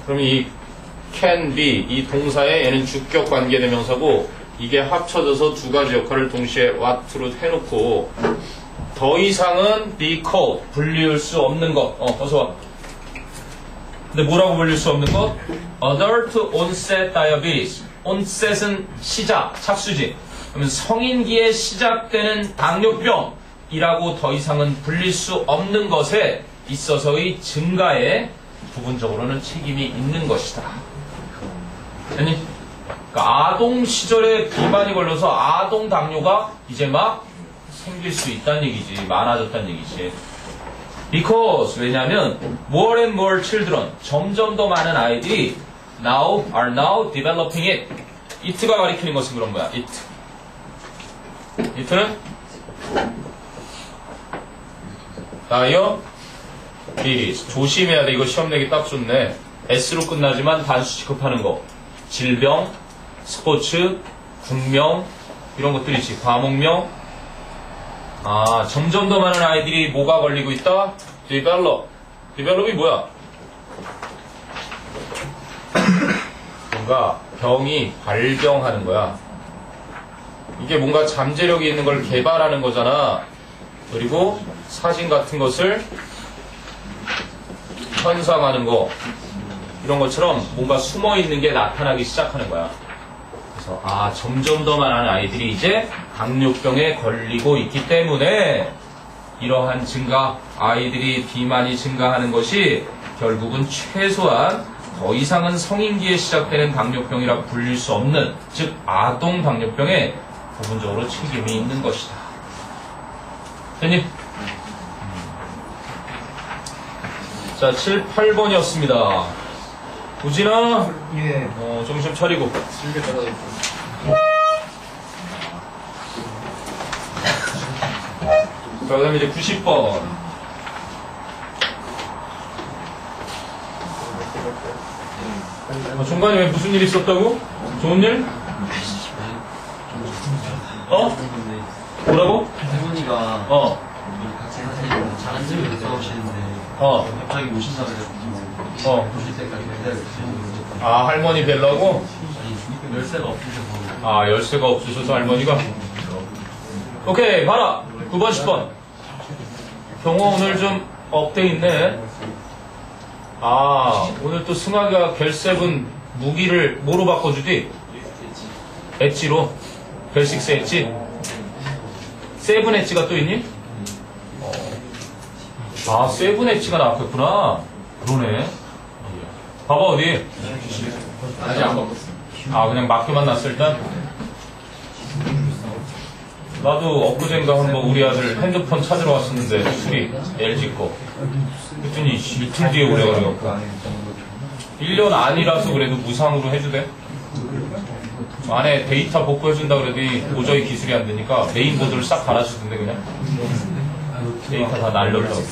그럼 이 can be 이 동사에 얘는 주격 관계대명사고 이게 합쳐져서 두 가지 역할을 동시에 what로 해놓고 더 이상은 be called 불릴 수 없는 것 어서 와. 근데 뭐라고 불릴 수 없는 것? adult onset diabetes onset은 시작, 착수지. 그러면 성인기에 시작되는 당뇨병이라고 더 이상은 불릴 수 없는 것에 있어서의 증가에 부분적으로는 책임이 있는 것이다. 아니, 그러니까 아동 시절에 비만이 걸려서 아동 당뇨가 이제 막 생길 수 있다는 얘기지. 많아졌다는 얘기지. Because 왜냐하면 more and more children 점점 더 많은 아이들이 are now developing it. it가 가리키는 것은 그런 거야. it는 diabetes 조심해야 돼. 이거 시험 내기 딱 좋네. S로 끝나지만 단수 취급하는 거. 질병, 스포츠, 국명, 이런 것들이지. 과목명. 아, 점점 더 많은 아이들이 뭐가 걸리고 있다? develop. develop이 뭐야? 뭔가 병이 발병하는 거야. 이게 뭔가 잠재력이 있는 걸 개발하는 거잖아. 그리고 사진 같은 것을 현상하는 거, 이런 것처럼 뭔가 숨어 있는 게 나타나기 시작하는 거야. 그래서 점점 더 많은 아이들이 이제 당뇨병에 걸리고 있기 때문에 이러한 증가, 아이들이 비만이 증가하는 것이 결국은 최소한 더 이상은 성인기에 시작되는 당뇨병이라 불릴 수 없는, 즉 아동 당뇨병에 부분적으로 책임이 있는 것이다. 됐니? 자, 7, 8번이었습니다. 우진아, 예. 정신 차리고. 즐겨 떨어졌고. 자, 그 다음에 이제 90번. 중간에 왜 무슨 일 있었다고? 좋은 일? 뭐라고? 할머니가 같이 사세요. 잘안 들고 있어오시는데 갑자기 오신다 그래가지고 보실 때까지 기다려주세요. 할머니 뵈려고? 아니 열쇠가 없으셔서. 열쇠가 없으셔서 할머니가? 오케이, 봐라. 9번, 10번. 경호 오늘 좀 업돼 있네. 오늘 또 승하가 겔7 무기를 뭐로 바꿔주지? 엣지로. 벨식스 엣지? 세븐 엣지가 또 있니? 세븐 엣지가 나왔겠구나. 그러네. 봐봐, 어디? 아직 안 바꿨어. 그냥 맡겨만 놨어, 일단? 나도 엊그젠가 한번 우리 아들 핸드폰 찾으러 왔었는데, 수리, LG 거. 그랬더니 이틀 뒤에 오래 그래갖고. 1년 아니라서 그래도 무상으로 해주대? 안에 데이터 복구해준다 그러더니 도저히 기술이 안 되니까 메인보드를 싹 갈아주던데, 그냥. 데이터 다 날렸다고.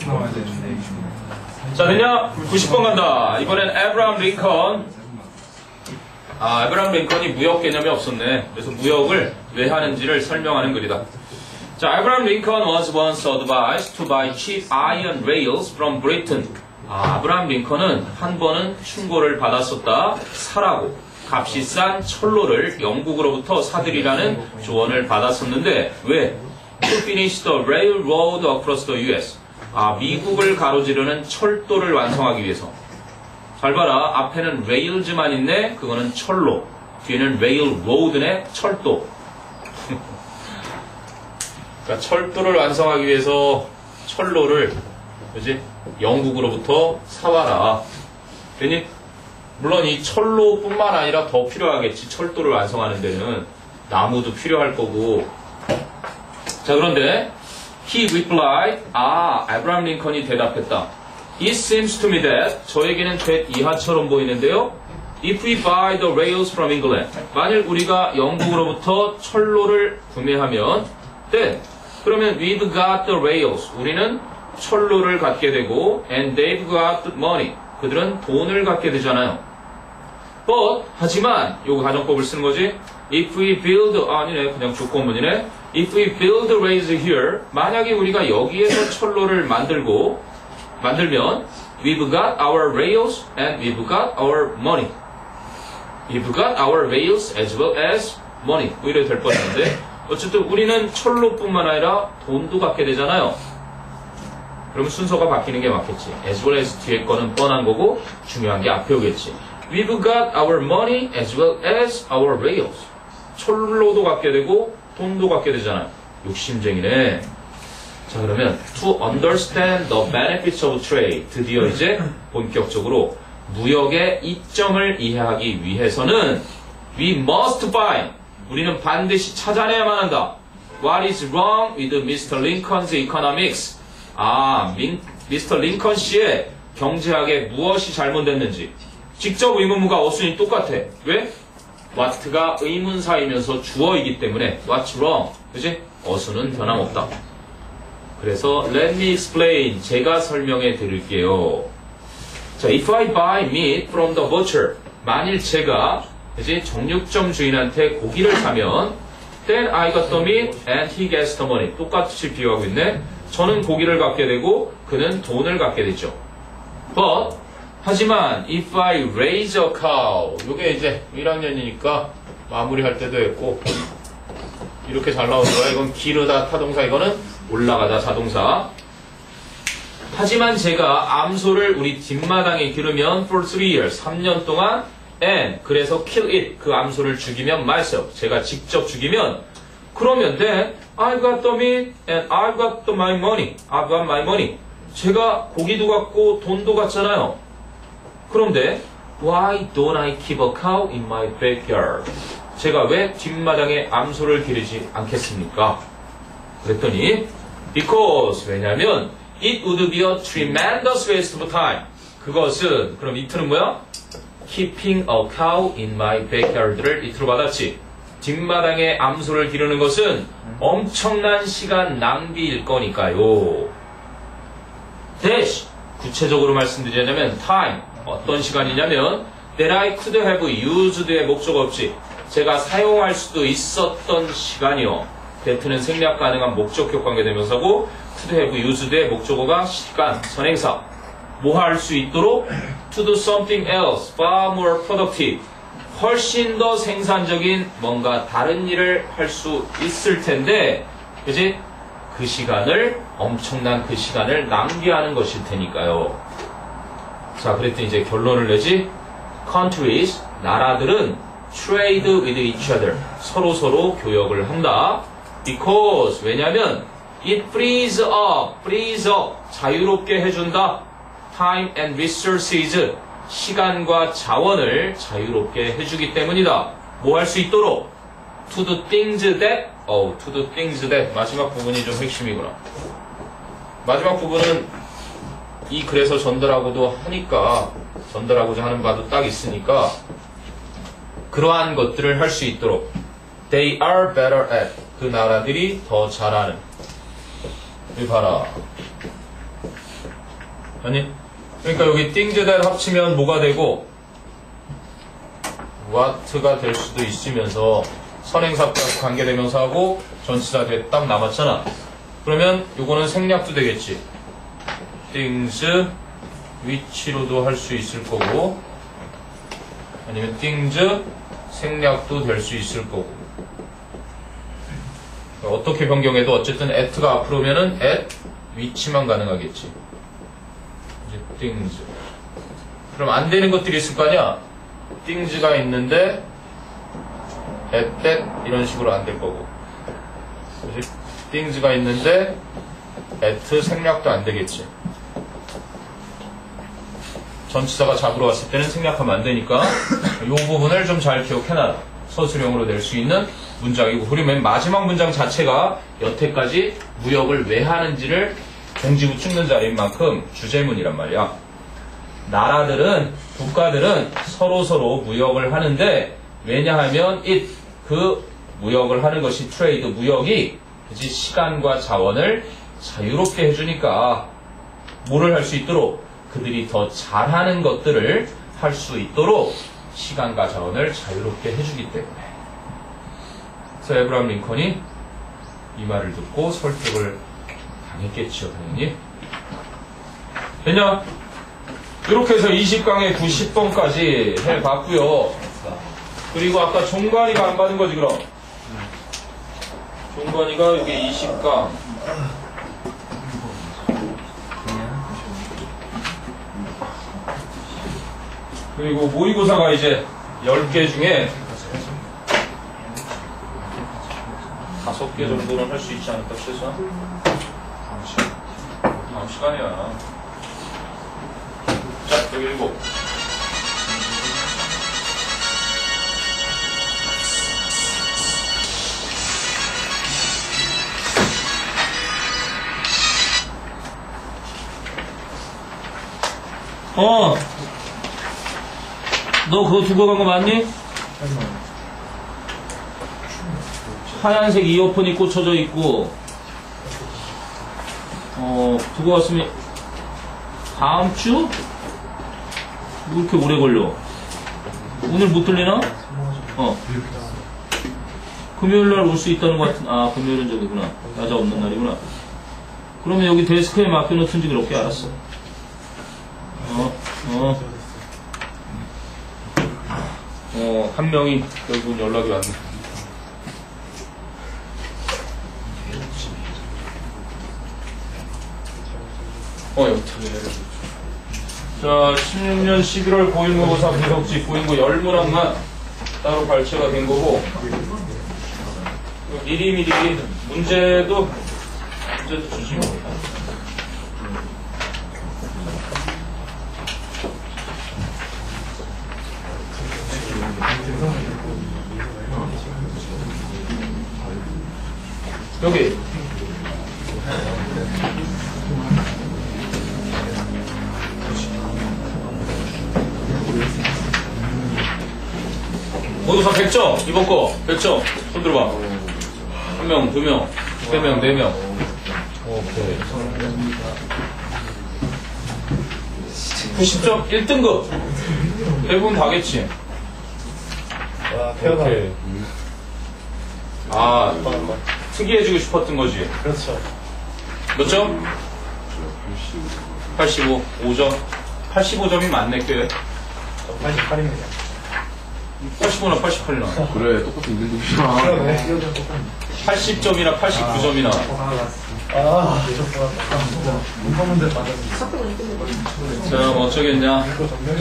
자, 되냐? 90번 간다. 이번엔 에브라함 링컨. 에브라함 링컨이 무역 개념이 없었네. 그래서 무역을 왜 하는지를 설명하는 글이다. 자, 에브라함 링컨 was once advised to buy cheap iron rails from Britain. 아브라함 링컨은 한 번은 충고를 받았었다. 사라고. 값이 싼 철로를 영국으로부터 사들이라는 조언을 받았었는데, 왜? To finish the railroad across the US. 미국을 가로지르는 철도를 완성하기 위해서. 잘 봐라. 앞에는 rails만 있네. 그거는 철로. 뒤에는 railroad네. 철도. 그러니까 철도를 완성하기 위해서 철로를, 그지? 영국으로부터 사와라. 괜히 물론 이 철로뿐만 아니라 더 필요하겠지. 철도를 완성하는 데는 나무도 필요할 거고. 자, 그런데 he replied, 에브라함 링컨이 대답했다. It seems to me that 저에게는 이하처럼 보이는데요. If we buy the rails from England, 만일 우리가 영국으로부터 철로를 구매하면 then 그러면 we've got the rails, 우리는 철로를 갖게 되고 and they've got the money, 그들은 돈을 갖게 되잖아요. But 하지만 요거 가정법을 쓰는 거지. If we build, 아니네, 그냥 조건문이네. If we build the rails here, 만약에 우리가 여기에서 철로를 만들면 we've got our rails and we've got our money. We've got our rails as well as money. 뭐 이래도 될 뻔했는데 어쨌든 우리는 철로뿐만 아니라 돈도 갖게 되잖아요. 그럼 순서가 바뀌는 게 맞겠지. As well as 뒤에 거는 뻔한 거고 중요한 게 앞에 오겠지. We've got our money as well as our rails. 철로도 갖게 되고 돈도 갖게 되잖아요. 욕심쟁이네. 자, 그러면 to understand the benefits of trade, 드디어 이제 본격적으로 무역의 이점을 이해하기 위해서는 we must find, 우리는 반드시 찾아내야만 한다. What is wrong with Mr. Lincoln's economics? 미스터 링컨 씨의 경제학에 무엇이 잘못됐는지. 직접 의문문과 어순이 똑같아. 왜? what가 의문사이면서 주어이기 때문에 what's wrong, 그치? 어순은 변함없다. 그래서 let me explain, 제가 설명해 드릴게요. 자, if I buy meat from the butcher, 만일 제가 그지? 정육점 주인한테 고기를 사면 Then I got the meat and he gets the money. 똑같이 비유하고 있네. 저는 고기를 갖게 되고 그는 돈을 갖게 되죠. But 하지만 if I raise a cow, 요게 이제 1학년이니까 마무리할 때도 했고 이렇게 잘 나오는 거야. 이건 기르다 타동사, 이거는 올라가다 자동사. 하지만 제가 암소를 우리 뒷마당에 기르면 for 3 years, 3년 동안 and 그래서 kill it, 그 암소를 죽이면 myself, 제가 직접 죽이면 그러면 then I got the meat and I got my money. I got my money. 제가 고기도 갖고 돈도 갖잖아요. 그런데 why don't I keep a cow in my backyard? 제가 왜 뒷마당에 암소를 기르지 않겠습니까? 그랬더니 because, 왜냐하면 it would be a tremendous waste of time. 그것은, 그럼 이틀은 뭐야? keeping a cow in my backyard를 이틀로 받았지. 뒷마당에 암소를 기르는 것은 엄청난 시간 낭비일 거니까요. dash, 구체적으로 말씀드리자면 time, 어떤 시간이냐면 that I could have used의 목적 없이 제가 사용할 수도 있었던 시간이요. that는 생략 가능한 목적격 관계대명사고 could have used의 목적어가 시간, 선행사. 뭐 할 수 있도록 to do something else, far more productive. 훨씬 더 생산적인 뭔가 다른 일을 할 수 있을 텐데, 그지? 그 시간을, 엄청난 그 시간을 낭비하는 것일 테니까요. 자, 그랬더니 이제 결론을 내지. Countries, 나라들은 trade with each other, 서로 교역을 한다. Because, 왜냐면 it frees up, 자유롭게 해준다. Time and resources, 시간과 자원을 자유롭게 해주기 때문이다. 뭐 할 수 있도록? To do things that, to do things that. 마지막 부분이 좀 핵심이구나. 마지막 부분은 이 글에서 전달하고도 하니까, 전달하고자 하는 바도 딱 있으니까, 그러한 것들을 할 수 있도록. They are better at. 그 나라들이 더 잘하는. 여기 봐라. 아니? 그러니까 여기 things that 합치면 뭐가 되고 what가 될 수도 있으면서 선행사 플러스 관계대명사하고 전치사 딱 남았잖아. 그러면 요거는 생략도 되겠지. things which로도 할 수 있을 거고, 아니면 things 생략도 될 수 있을 거고. 어떻게 변경해도 어쨌든 at가 앞으로 오면은 at which만 가능하겠지. things. 그럼 안 되는 것들이 있을 거 아니야? things가 있는데 at that 이런 식으로 안 될 거고, 그치? things가 있는데 at 생략도 안 되겠지. 전치사가 잡으러 왔을 때는 생략하면 안 되니까 이 부분을 좀 잘 기억해놔라. 서술형으로 낼 수 있는 문장이고, 그리고 맨 마지막 문장 자체가 여태까지 무역을 왜 하는지를 종지부 찍는 자리인 만큼 주제문이란 말이야. 나라들은, 국가들은 서로 무역을 하는데, 왜냐하면 그 무역을 하는 것이 트레이드, 무역이 그치, 시간과 자원을 자유롭게 해주니까 뭐를 할 수 있도록? 그들이 더 잘하는 것들을 할 수 있도록 시간과 자원을 자유롭게 해주기 때문에. 그래서 에브라함 링컨이 이 말을 듣고 설득을 당했겠죠, 당연히. 됐냐? 이렇게 해서 20강의 90번까지 해봤고요. 그리고 아까 종관이가 안 받은 거지, 그럼? 종관이가 여기 20강. 그리고 모의고사가 이제 10개 중에 5개 정도는 할 수 있지 않을까, 최소한? 다음 시간이야. 자, 여기 7. 너 그거 두고 간 거 맞니? 하얀색 이어폰이 꽂혀져 있고, 두고 왔으면, 다음 주? 왜 이렇게 오래 걸려? 오늘 못 들리나? 금요일 날 올 수 있다는 것 같은, 금요일은 저기구나. 여자 없는 날이구나. 그러면 여기 데스크에 맡겨놓든지 그렇게 알았어. 한 명이 결국은 연락이 왔네. 여기 자, 16년 11월 고일모고사 분석지 고인고 10문항만 따로 발췌가 된 거고, 미리미리 문제도 주시면 됩니다. 여기 모의고사 100점 이번 거 100점 손 들어봐. 1명, 2명, 3명, 4명. 오케이. 90점 1등급 대부분 다겠지. 오케이. 특이해지고 싶었던 거지. 그렇죠. 몇 점? 85. 5점. 85점이 맞네, 꽤. 88입니다. 85나 88이나. 그래, 똑같은 인생도시잖아. 그러네. 80점이나 89점이나. 문과문제 맞았어. 자, 뭐 어쩌겠냐.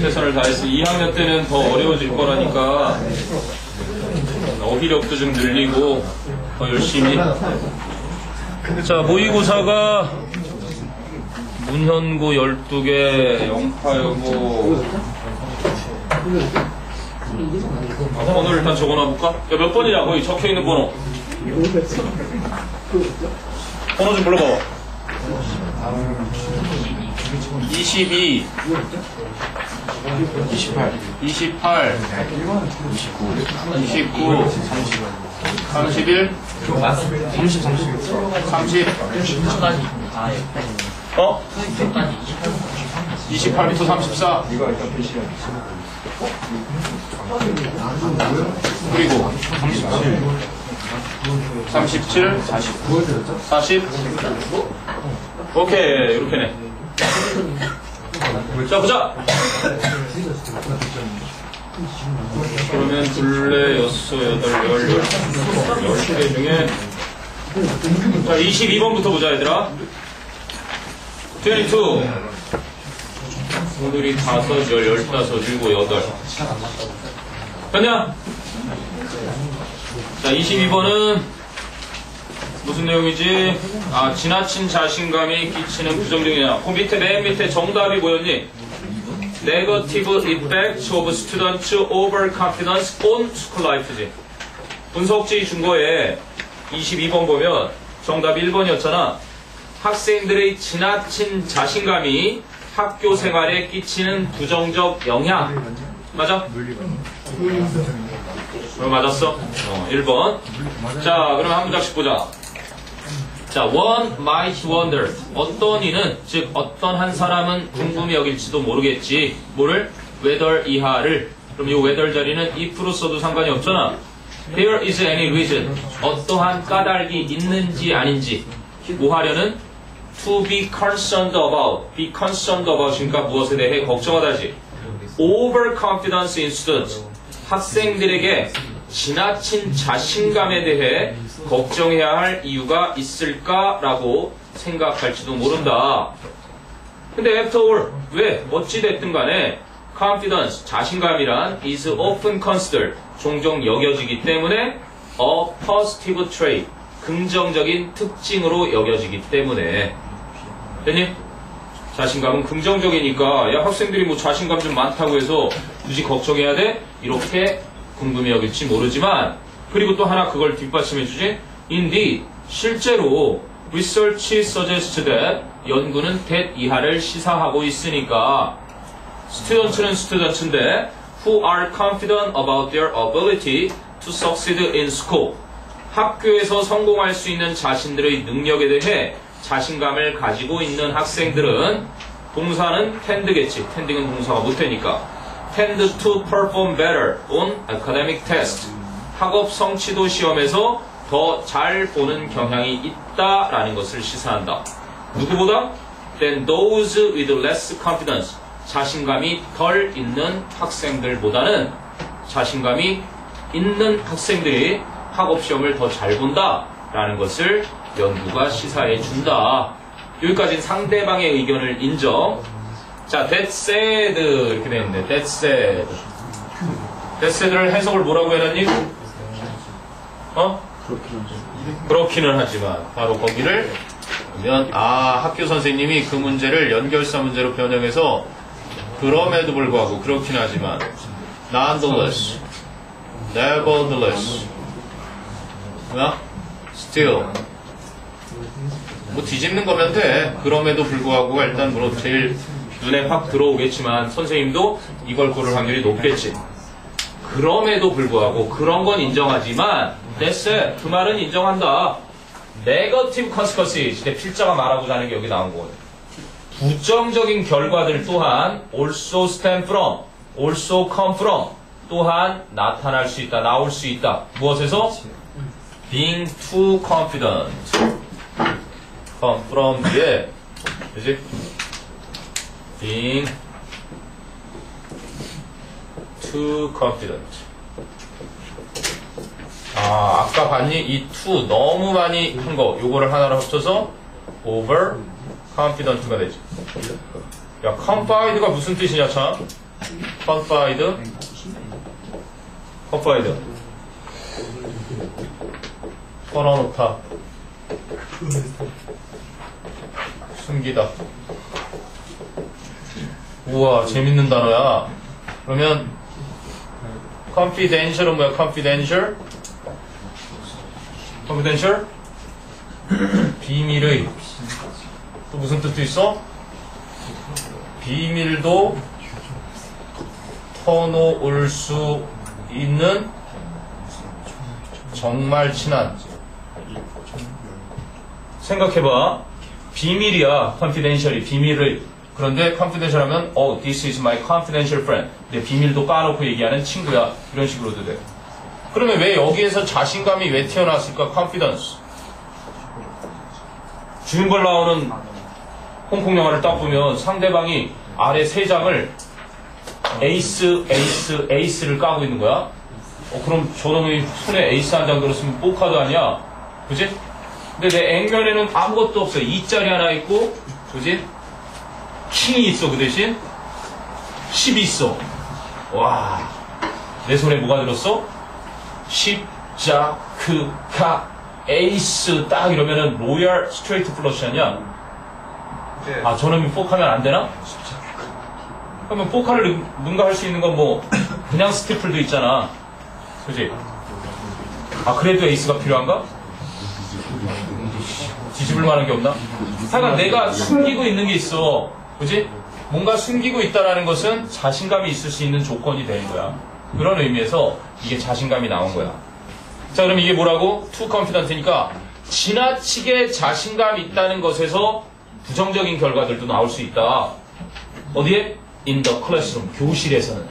최선을 다했어. 2학년 때는 더 어려워질 거라니까. 어휘력도 좀 늘리고, 더 열심히. 자, 모의고사가 문현고 12개, 영파여고. 번호를 일단 적어놔볼까? 야, 몇 번이냐? 거기 적혀있는 번호. 번호 좀 불러봐. 22, 28, 29, 31, 30. 28부터 34. 그리고 37, 40. 오케이, 이렇게네. 자, 보자. 그러면 둘레, 여섯, 여덟, 10개 중에 자, 22번부터 보자, 얘들아. 22. 오늘이 5, 15, 17, 8. 됐냐? 자, 22번은 무슨 내용이지? 지나친 자신감이 끼치는 부정적인 영향. 그 밑에, 맨 밑에 정답이 뭐였니? Negative effect of students' overconfidence on school life지. 분석지 준 거에 22번 보면 정답 1번이었잖아. 학생들의 지나친 자신감이 학교 생활에 끼치는 부정적 영향. 맞아? 맞았어? 1번. 자, 그러면 한 문장씩 보자. 자, one might wonder. 어떤 이는, 즉 어떤 한 사람은 궁금히 여길지도 모르겠지. 뭐를? whether 이하를. 그럼 이 whether 자리는 if로 써도 상관이 없잖아. There is any reason. 어떠한 까닭이 있는지 아닌지. 뭐 하려는? To be concerned about. Be concerned about이니까 무엇에 대해 걱정하다지. Overconfidence in students. 학생들에게 지나친 자신감에 대해 걱정해야 할 이유가 있을까라고 생각할지도 모른다. 근데 after all, 왜? 어찌됐든 간에 confidence, 자신감이란 is often considered, 종종 여겨지기 때문에 a positive trait, 긍정적인 특징으로 여겨지기 때문에. 됐니? 자신감은 긍정적이니까 야, 학생들이 뭐 자신감 좀 많다고 해서 굳이 걱정해야 돼? 이렇게 궁금해 여길지 모르지만, 그리고 또 하나 그걸 뒷받침해주지. Indeed, 실제로 research suggests that, 연구는 that 이하를 시사하고 있으니까 students는 students인데 who are confident about their ability to succeed in school, 학교에서 성공할 수 있는 자신들의 능력에 대해 자신감을 가지고 있는 학생들은, 동사는 tend겠지. tending은 동사가 못 되니까 tend to perform better on academic test. 학업 성취도 시험에서 더 잘 보는 경향이 있다라는 것을 시사한다. 누구보다? Than those with less confidence. 자신감이 덜 있는 학생들보다는 자신감이 있는 학생들이 학업 시험을 더 잘 본다라는 것을 연구가 시사해 준다. 여기까지는 상대방의 의견을 인정. 자, that said 이렇게 되는데 that said. that said를 해석을 뭐라고 해놨니? 그렇기는 하지만 바로 거기를 보면 학교 선생님이 그 문제를 연결사 문제로 변형해서 그럼에도 불구하고 그렇긴 하지만 nonetheless, nevertheless, 뭐야? still 뭐 뒤집는 거면 돼. 그럼에도 불구하고가 일단 뭐 제일 눈에 확 들어오겠지만 선생님도 이걸 고를 확률이 높겠지. 그럼에도 불구하고 그런 건 인정하지만 됐어. 그 말은 인정한다. negative consequences. 내 필자가 말하고자 하는 게 여기 나온 거거든. 부정적인 결과들 또한 also stem from, also come from 또한 나타날 수 있다. 나올 수 있다. 무엇에서? being too confident. come from 뒤에 그지? being too confident. 아까 봤니? 이 too 너무 많이 한 거 요거를 하나로 합쳐서 over confident가 되지. 야, confid가 무슨 뜻이냐 참? confide 털어놓다, 숨기다. 우와, 재밌는 단어야. 그러면 confidential은 뭐야? confidential? 비밀의. 또 무슨 뜻도 있어? 비밀도 터놓을 수 있는 정말 친한. 생각해봐. 비밀이야. confidential이 비밀의. 그런데 confidential 하면 this is my confidential friend. 내 비밀도 까놓고 얘기하는 친구야. 이런 식으로도 돼. 그러면 왜 여기에서 자신감이 왜 튀어나왔을까? confidence. 주인벌 나오는 홍콩 영화를 딱 보면 상대방이 아래 세 장을 에이스를 까고 있는 거야. 그럼 저놈이 손에 에이스 한 장 들었으면 뽀카드 아니야? 그지? 근데 내 액면에는 아무것도 없어. 2짜리 하나 있고, 그지? 킹이 있어. 그 대신 10이 있어. 와, 내 손에 뭐가 들었어? 10, 자, 그, 가, 에이스 딱 이러면은 로얄 스트레이트 플러시 아니야? 저놈이 포크하면 안 되나? 그러면 포카를 능가할 수 있는 건 뭐 그냥 스티플도 있잖아. 그지? 그래도 에이스가 필요한가? 뒤집을 만한 게 없나? 하여간 내가 숨기고 있는 게 있어. 그지? 뭔가 숨기고 있다라는 것은 자신감이 있을 수 있는 조건이 되는 거야. 그런 의미에서 이게 자신감이 나온 거야. 자, 그럼 이게 뭐라고? too confident니까 지나치게 자신감 있다는 것에서 부정적인 결과들도 나올 수 있다. 어디에? in the classroom, 교실에서는.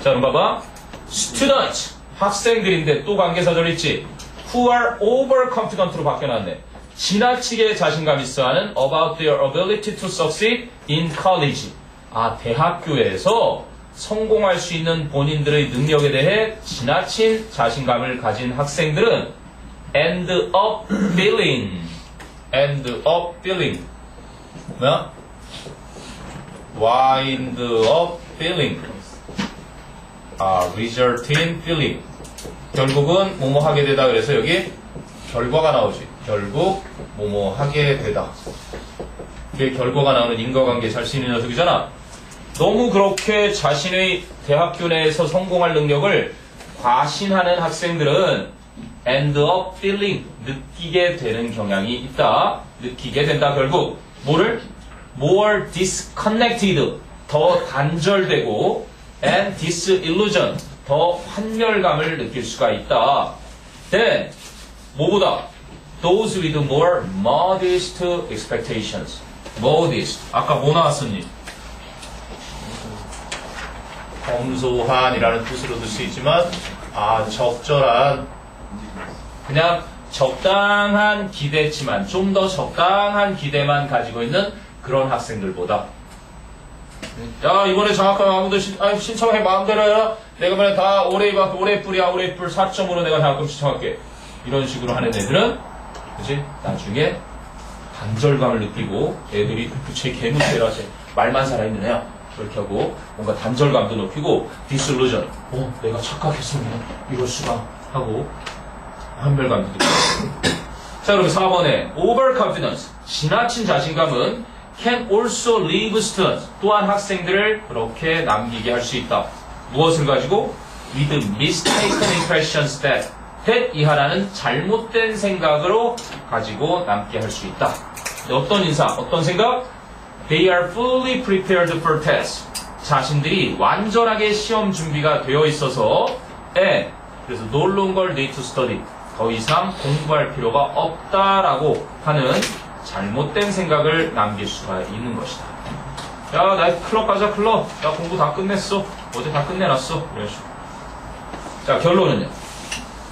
자, 그럼 봐봐. students, 학생들인데 또 관계사절 있지. who are overconfident로 바뀌어놨네. 지나치게 자신감 있어 하는 about their ability to succeed in college. 대학교에서 성공할 수 있는 본인들의 능력에 대해 지나친 자신감을 가진 학생들은 end up feeling 뭐야? wind up feeling result in feeling 결국은 뭐뭐 하게 되다. 그래서 여기 결과가 나오지. 결국 뭐뭐 하게 되다. 이게 결과가 나오는 인과관계 잘 쓰이는 녀석이잖아. 너무 그렇게 자신의 대학교 내에서 성공할 능력을 과신하는 학생들은 end up feeling 느끼게 되는 경향이 있다. 느끼게 된다. 결국 뭐를? more disconnected 더 단절되고 and disillusion 더 환멸감을 느낄 수가 있다. then 뭐보다? those with more modest expectations. modest 아까 뭐 나왔었니? 검소한이라는 뜻으로도 쓰이지만 적절한 그냥 적당한 기대치만 좀 더 적당한 기대만 가지고 있는 그런 학생들보다 야 이번에 장학금 아무도 신청해 마음대로 해라 내가 만약 다 올해 뿔이야 올해 뿔 4점으로 내가 장학금 신청할게 이런 식으로 하는 애들은 그치 나중에 단절감을 느끼고 애들이 쟤 개무새라 쟤 말만 살아있는 애야 그렇게 하고 뭔가 단절감도 높이고 디sillusion 내가 착각했으면 이럴 수가 하고 한별감도 느끼고 자 그럼 4번에 overconfidence 지나친 자신감은 can also leave students 또한 학생들을 그렇게 남기게 할 수 있다 무엇을 가지고 with mistaken impressions that 이하라는 잘못된 생각으로 가지고 남게 할 수 있다 어떤 인상 어떤 생각 They are fully prepared for tests. 자신들이 완전하게 시험 준비가 되어 있어서 그래서 no longer need to study. 더 이상 공부할 필요가 없다라고 하는 잘못된 생각을 남길 수가 있는 것이다. 야, 나 클럽 가자, 클럽. 나 공부 다 끝냈어. 어제 다 끝내놨어. 이런 식으로. 자, 결론은요.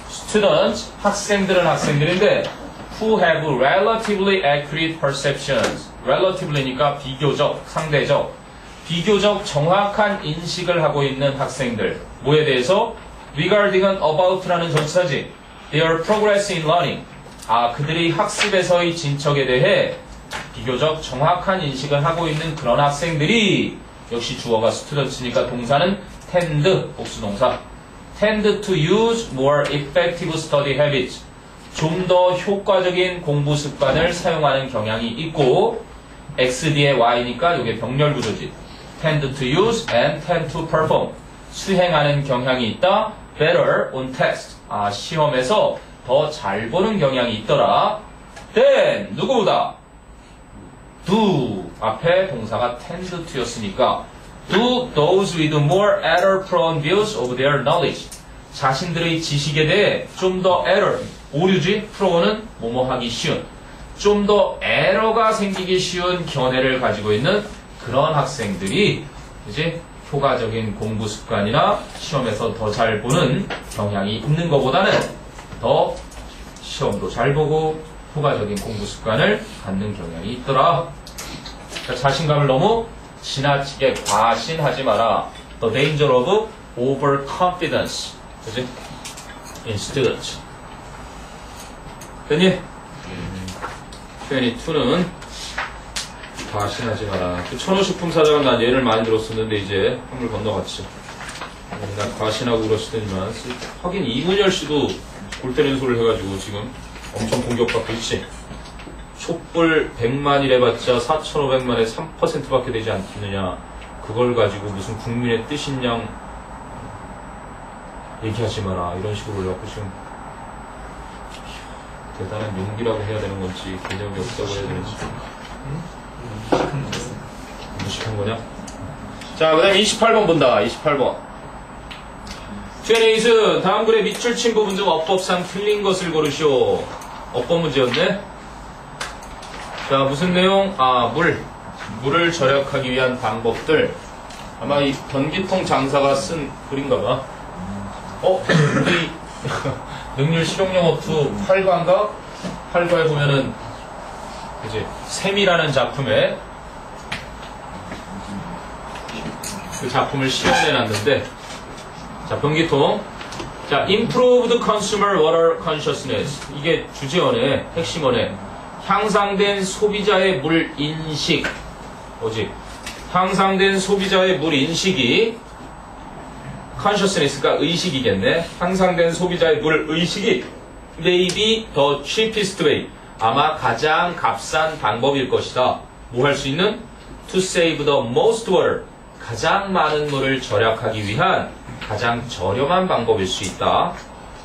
Students, 학생들은 학생들인데 who have relatively accurate perceptions. relatively니까 비교적, 상대적, 비교적 정확한 인식을 하고 있는 학생들. 뭐에 대해서? regarding은 about라는 전치사지. their progress in learning. 그들의 학습에서의 진척에 대해 비교적 정확한 인식을 하고 있는 그런 학생들이 역시 주어가 students니까 동사는 tend, 복수동사. tend to use more effective study habits. 좀 더 효과적인 공부 습관을 사용하는 경향이 있고 X 뒤에 Y니까 이게 병렬 구조지. tend to use and tend to perform. 수행하는 경향이 있다. better on test. 시험에서 더 잘 보는 경향이 있더라. then 누구보다 do 앞에 동사가 tend to였으니까 do those with more error-prone views of their knowledge. 자신들의 지식에 대해 좀 더 error, 오류지, prone은 뭐뭐 하기 쉬운, 좀 더 에러가 생기기 쉬운 견해를 가지고 있는 그런 학생들이 이제 효과적인 공부 습관이나 시험에서 더 잘 보는 경향이 있는 것보다는 더 시험도 잘 보고 효과적인 공부 습관을 갖는 경향이 있더라. 그러니까 자신감을 너무 지나치게 과신하지 마라. The danger of overconfidence. 그치? In students. 됐니? 22는 과신하지 마라. 그 천호식품 사장은 난 예를 많이 들었었는데 이제 한물 건너갔지. 난 과신하고 그러시더니만 하긴 이문열 씨도 골 때리는 소리를 해가지고 지금 엄청 공격받고 있지. 촛불 100만이래 봤자 4,500만에 3%밖에 되지 않겠느냐. 그걸 가지고 무슨 국민의 뜻인 양 얘기하지 마라. 이런 식으로 올려갖고 지금 대단한 용기라고 해야 되는 건지 개념이 없다고 해야 되는지 무식한 거냐? 자, 그 다음에 28번 본다. 28번. Q&A는 다음 글의 밑줄 친 부분 중 어법상 틀린 것을 고르시오. 어법 문제였네. 자, 무슨 내용? 물을 절약하기 위한 방법들. 아마 이 변기통 장사가 쓴 글인가 봐. 우리 능률 실용영어 2 8과인가? 8과에 보면은 이제 셈이라는 작품에 그 작품을 시연해 놨는데, 자, 변기통. 자, improved consumer water consciousness. 이게 주제어네, 핵심어네. 향상된 소비자의 물 인식. 뭐지? 향상된 소비자의 물 인식이 consciousness가 의식이겠네. 향상된 소비자의 물 의식이 may be the cheapest way. 아마 가장 값싼 방법일 것이다. 뭐 할 수 있는? To save the most water. 가장 많은 물을 절약하기 위한 가장 저렴한 방법일 수 있다.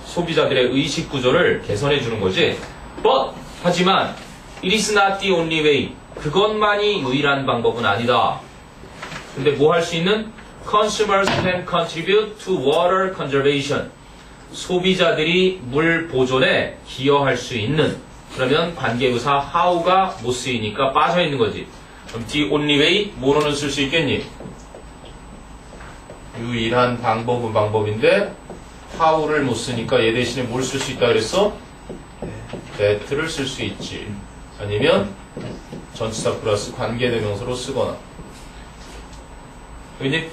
소비자들의 의식 구조를 개선해 주는 거지. But 하지만 it is not the only way. 그것만이 유일한 방법은 아니다. 근데 뭐 할 수 있는? Consumers can contribute to water conservation. 소비자들이 물 보존에 기여할 수 있는. 그러면 관계부사 how가 못 쓰이니까 빠져 있는 거지. 그럼 the only way 뭐로는 쓸 수 있겠니? 유일한 방법은 방법인데 how를 못 쓰니까 얘 대신에 뭘 쓸 수 있다 그랬어? that를 쓸 수 있지. 아니면 전치사 플러스 관계대명사로 쓰거나. 그지?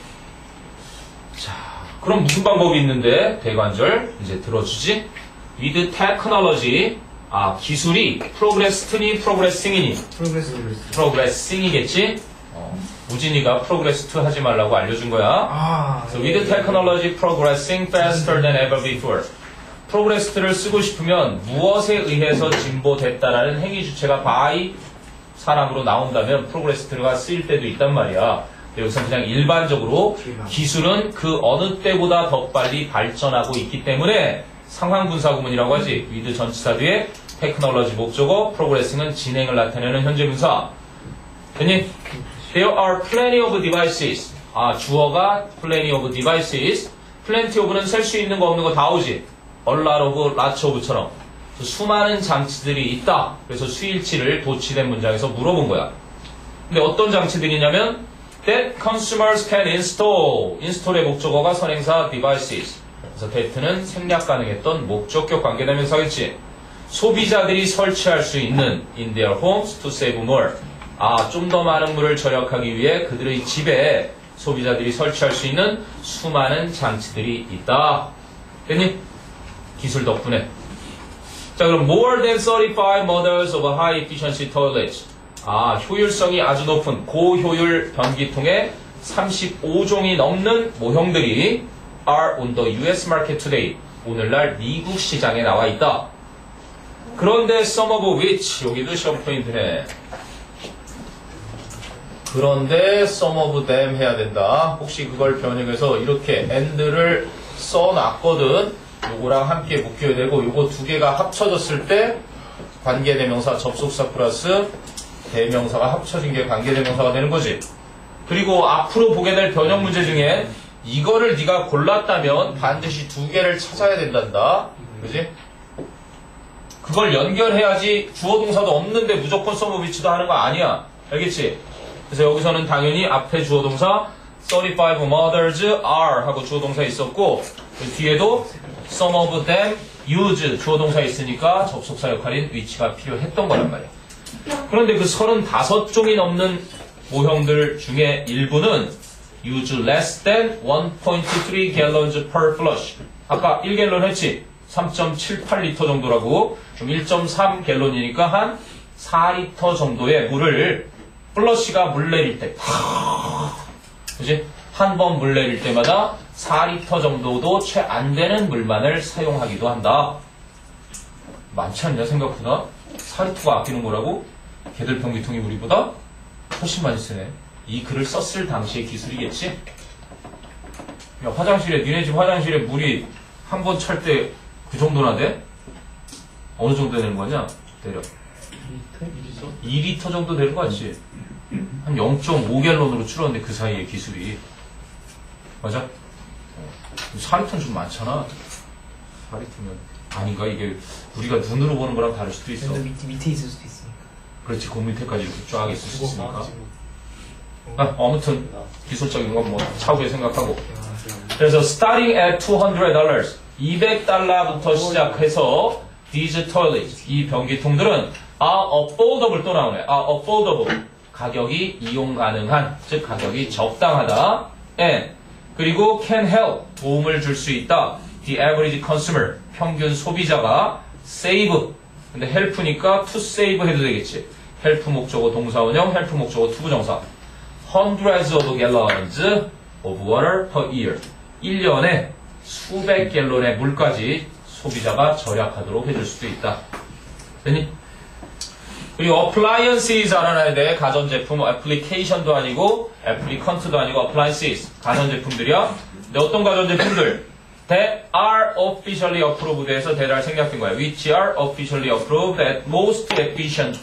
자, 그럼 무슨 방법이 있는데 대관절 이제 들어주지? with technology 기술이 progressed니 progressing이니? progressing이겠지? 우진이가 progress to 하지 말라고 알려준 거야. So with technology progressing faster than ever before. progressed를 쓰고 싶으면 무엇에 의해서 진보됐다라는 행위 주체가 by 사람으로 나온다면 progressed가 쓰일 때도 있단 말이야. 여기서 그냥 일반적으로 기술은 그 어느 때보다 더 빨리 발전하고 있기 때문에 상황분사구문이라고 하지. with 전치사 뒤에 technology 목적어, progressing은 진행을 나타내는 현재분사. 됐니? There are plenty of devices. 주어가 plenty of devices. plenty of는 셀 수 있는 거 없는 거 다 오지. a lot of, lots of처럼. 수많은 장치들이 있다. 그래서 수일치를 도치된 문장에서 물어본 거야. 근데 어떤 장치들이냐면 that consumers can install. install의 목적어가 선행사 devices. 그래서 that는 생략 가능했던 목적격 관계대명사겠지. 소비자들이 설치할 수 있는 in their homes to save more. 좀 더 많은 물을 절약하기 위해 그들의 집에 소비자들이 설치할 수 있는 수많은 장치들이 있다. 됐니? 기술 덕분에. 자, 그럼 more than 35 models of high efficiency toilets. 효율성이 아주 높은 고효율 변기통의 35종이 넘는 모형들이 are on the US market today. 오늘날 미국 시장에 나와 있다. 그런데 some of which, 여기도 시험 포인트네. 그런데 some of them 해야 된다. 혹시 그걸 변형해서 이렇게 and를 써놨거든. 요거랑 함께 묶여야 되고 요거 두 개가 합쳐졌을 때 관계대명사 접속사 플러스 대명사가 합쳐진 게 관계대명사가 되는 거지. 그리고 앞으로 보게 될 변형 문제 중에 이거를 네가 골랐다면 반드시 두 개를 찾아야 된단다. 그지? 그걸 연결해야지 주어 동사도 없는데 무조건 some of which도 하는 거 아니야. 알겠지? 그래서 여기서는 당연히 앞에 주어 동사 35 mothers are 하고 주어 동사 있었고 뒤에도 some of them use 주어 동사 있으니까 접속사 역할인 which가 필요했던 거란 말이야. 그런데 그 35종이 넘는 모형들 중에 일부는 use less than 1.3 gallons per flush. 아까 1갤런 했지? 3.78리터 정도라고. 그럼 1.3 갤런이니까 한 4리터 정도의 물을 플러시가 물 내릴 때 그지? 한 번 물 내릴 때마다 4리터 정도도 채 안 되는 물만을 사용하기도 한다. 많지 않냐 생각보다? 4리터가 아끼는 거라고? 걔들 변기통이 우리보다 훨씬 많이 쓰네. 이 글을 썼을 당시의 기술이겠지? 야, 화장실에 니네 집 화장실에 물이 한 번 찰 때 그 정도나 돼? 어느 정도 되는 거냐? 대략 2리터 정도 되는 거 같지? 한 0.5갤런으로 줄었는데 그 사이에 기술이 맞아? 4리터는 좀 많잖아. 4리터면 아닌가? 이게 우리가 눈으로 보는 거랑 다를 수도 있어. 밑에 있을 수도 있으니까. 그렇지, 그 밑에까지 이렇게 쫙 있을 수 있으니까. 아무튼 기술적인 건 뭐 차후에 생각하고. 그래서 starting at $200 $200부터 시작해서 these toilets 이 변기통들은 are affordable 또 나오네. are affordable 가격이 이용 가능한, 즉 가격이 적당하다. and 그리고 can help 도움을 줄 수 있다. the average consumer 평균 소비자가 save 근데 help니까 to save 해도 되겠지. help 목적어 동사원형, help 목적어 투부정사. hundreds of gallons of water per year 1년에 수백 갤론의 물까지 소비자가 절약하도록 해줄 수도 있다. 됐니? 그리고 appliances 알아놔야 돼. 가전제품, application도 아니고 applicant도 아니고 appliances 가전제품들이야. 근데 어떤 가전제품들? that are officially approved 해서 that을 생략된 거야. which are officially approved at most efficient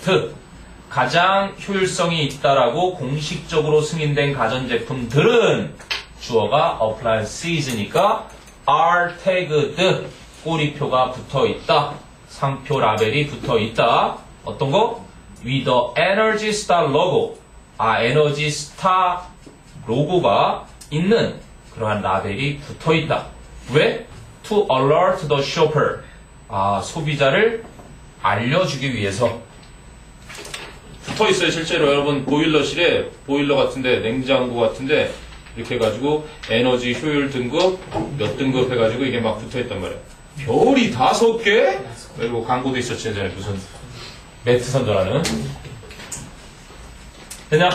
가장 효율성이 있다라고 공식적으로 승인된 가전제품들은 주어가 appliances니까 are tagged 꼬리표가 붙어있다. 상표 라벨이 붙어있다. 어떤 거? with the Energy Star logo 에너지 스타 로고가 있는 그러한 라벨이 붙어 있다. 왜? To alert the shopper. 소비자를 알려주기 위해서. 붙어 있어요. 실제로 여러분 보일러실에 보일러 같은데 냉장고 같은데 이렇게 해가지고 에너지 효율 등급 몇 등급 해가지고 이게 막 붙어 있단 말이에요. 별이 5개? 그리고 광고도 있었지 예전에 무슨 매트 선전하는. 되냐?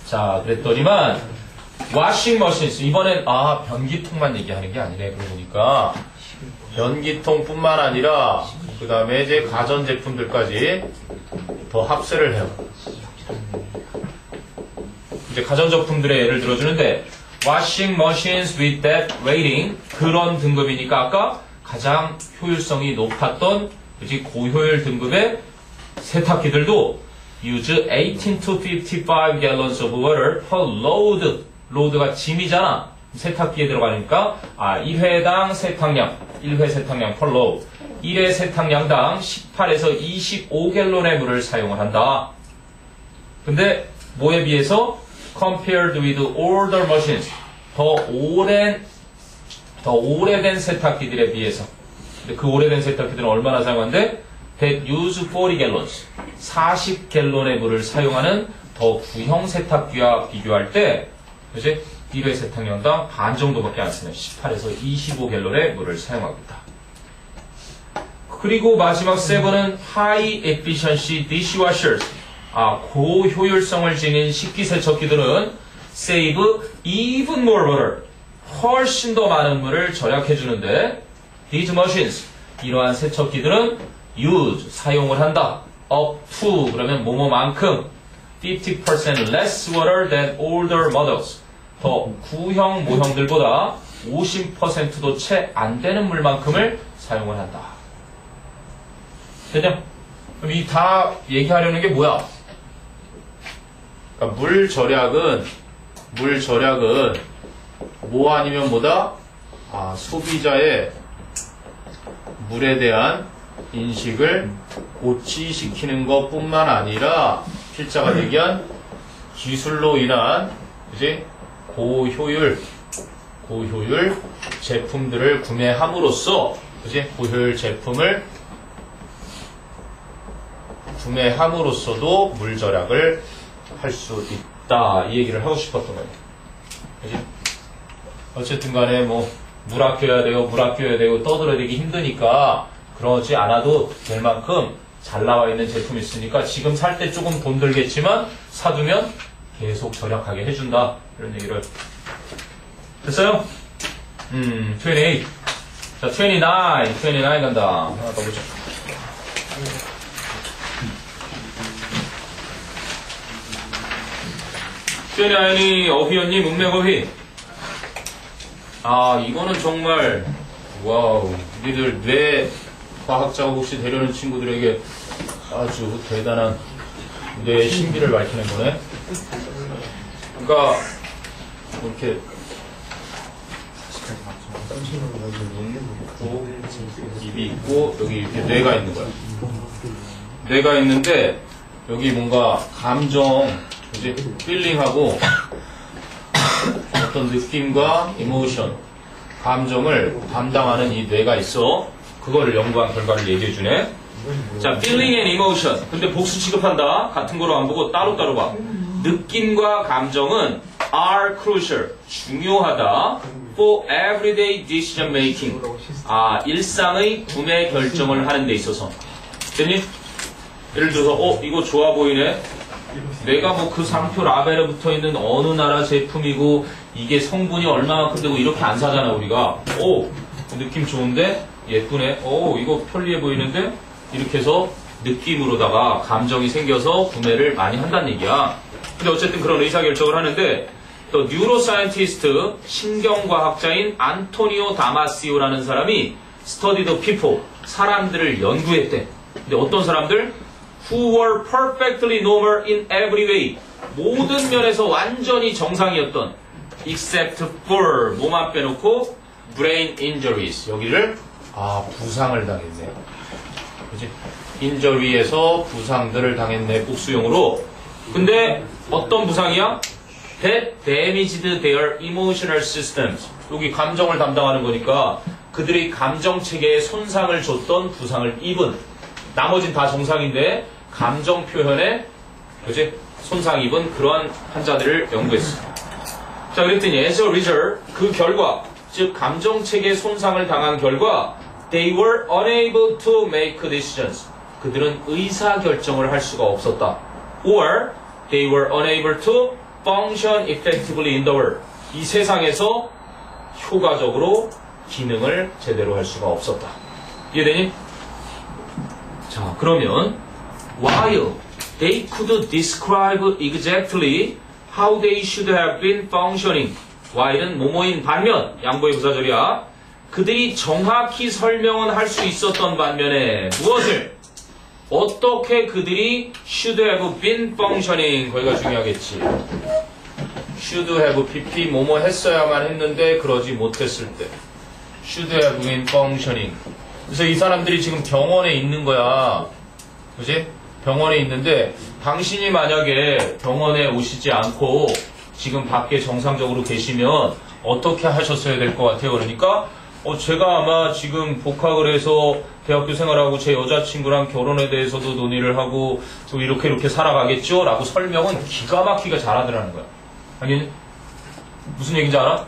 자, 그랬더니만 워싱머신 이번엔 변기통만 얘기하는 게 아니네. 그러고 보니까 변기통뿐만 아니라 그 다음에 이제 가전제품들까지 더 합세를 해요. 이제 가전제품들의 예를 들어주는데 washing machines with that rating 그런 등급이니까 아까 가장 효율성이 높았던 그지 고효율 등급의 세탁기들도 use 18 to 55 gallons of water per load. 로드가 짐이잖아. 세탁기에 들어가니까 1회당 세탁량 1회 세탁량 per load 1회 세탁량당 18에서 25갤론의 물을 사용을 한다. 근데 뭐에 비해서 compared with older machines 더 오래된 세탁기들에 비해서. 근데 그 오래된 세탁기들은 얼마나 사용하는데? That use 40 gallons 40갤론의 물을 사용하는 더 구형 세탁기와 비교할 때 그치? 1회 세탁량당 반 정도밖에 안 쓰네. 18에서 25갤론의 물을 사용하고 있다. 그리고 마지막 7은 High Efficiency Dishwashers. 고효율성을 지닌 식기세척기들은 Save even more water. 훨씬 더 많은 물을 절약해 주는데 These machines. 이러한 세척기들은 use. 사용을 한다. Up to. 그러면 뭐뭐만큼 50% less water than older models. 더 구형 모형들보다 50%도 채 안 되는 물만큼을 사용을 한다. 됐냐? 그럼 이 다 얘기하려는 게 뭐야? 그러니까 물 절약은 뭐 아니면 뭐다? 소비자의 물에 대한 인식을 고취시키는 것뿐만 아니라 필자가 대기한 기술로 인한 그지? 고효율 제품들을 구매함으로써 그지? 고효율 제품을 구매함으로써도 물 절약을 할 수 있다. 이 얘기를 하고 싶었던 거예요. 그지? 어쨌든 간에 물 아껴야 되고 떠들어대기 힘드니까 그러지 않아도 될 만큼 잘 나와 있는 제품이 있으니까 지금 살 때 조금 돈 들겠지만 사두면 계속 절약하게 해준다. 이런 얘기를. 됐어요? 28. 자, 29 간다. 하나 더 보자. 이 어휘언님 문맥어휘. 이거는 정말 와우. 우리들 뇌 과학자가 혹시 되려는 친구들에게 아주 대단한 뇌의 신비를 밝히는 거네. 그러니까 이렇게 입이 있고 여기 이렇게 뇌가 있는 거야. 뇌가 있는데 여기 뭔가 감정, 이제 필링하고 어떤 느낌과 이모션, 감정을 담당하는 이 뇌가 있어. 그거를 연구한 결과를 얘기해주네. 자, feeling and emotion. 근데 복수 취급한다. 같은 거로 안 보고 따로따로 봐. 느낌과 감정은 are crucial. 중요하다. for everyday decision making. 일상의 구매 결정을 하는 데 있어서. 됐니? 예를 들어서, 이거 좋아 보이네? 내가 그 상표 라벨에 붙어 있는 어느 나라 제품이고, 이게 성분이 얼마만큼 되고, 이렇게 안 사잖아, 우리가. 느낌 좋은데? 예쁘네. 이거 편리해 보이는데? 이렇게 해서 느낌으로다가 감정이 생겨서 구매를 많이 한다는 얘기야. 근데 어쨌든 그런 의사결정을 하는데, 또 뉴로사이언티스트, 신경과학자인 안토니오 다마시오라는 사람이 studied people, 사람들을 연구했대. 근데 어떤 사람들? Who were perfectly normal in every way. 모든 면에서 완전히 정상이었던 except for, 뭐만 빼놓고 brain injuries. 여기를 부상을 당했네. 그치? injury에서 부상들을 당했네. 복수용으로. 근데 어떤 부상이야? that damaged their emotional systems. 여기 감정을 담당하는 거니까 그들이 감정 체계에 손상을 줬던 부상을 입은 나머진 다 정상인데 감정 표현에 그지 손상 입은 그러한 환자들을 연구했어. 자 그랬더니 as a result 그 결과 즉 감정 체계 손상을 당한 결과 they were unable to make decisions. 그들은 의사 결정을 할 수가 없었다. or they were unable to function effectively in the world. 이 세상에서 효과적으로 기능을 제대로 할 수가 없었다. 이해되니? 자, 그러면 while they could describe exactly how they should have been functioning. while은 모모인 반면 양보의 부사절이야. 그들이 정확히 설명은 할 수 있었던 반면에 무엇을? 어떻게 그들이 should have been functioning. 거기가 중요하겠지. should have pp 뭐뭐 했어야만 했는데 그러지 못했을 때 should have been functioning. 그래서 이 사람들이 지금 병원에 있는 거야. 그지? 병원에 있는데 당신이 만약에 병원에 오시지 않고 지금 밖에 정상적으로 계시면 어떻게 하셨어야 될 것 같아요. 그러니까 제가 아마 지금 복학을 해서 대학교 생활하고 제 여자친구랑 결혼에 대해서도 논의를 하고 또 이렇게 살아가겠죠? 라고 설명은 기가 막히게 잘하더라는 거야. 아니, 무슨 얘기인지 알아?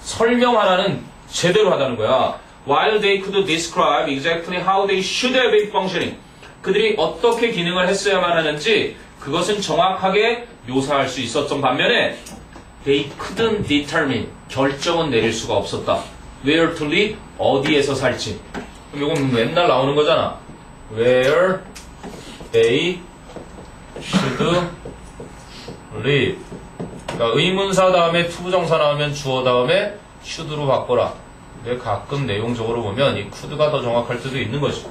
설명 하나는 제대로 하다는 거야. While they could describe exactly how they should have been functioning. 그들이 어떻게 기능을 했어야만 하는지 그것은 정확하게 묘사할 수 있었던 반면에 they couldn't determine. 결정은 내릴 수가 없었다. Where to live? 어디에서 살지. 그럼 이건 맨날 나오는 거잖아. Where they should live. 그러니까 의문사 다음에 투부정사 나오면 주어 다음에 should로 바꿔라. 근데 가끔 내용적으로 보면 이 could가 더 정확할 때도 있는 거지.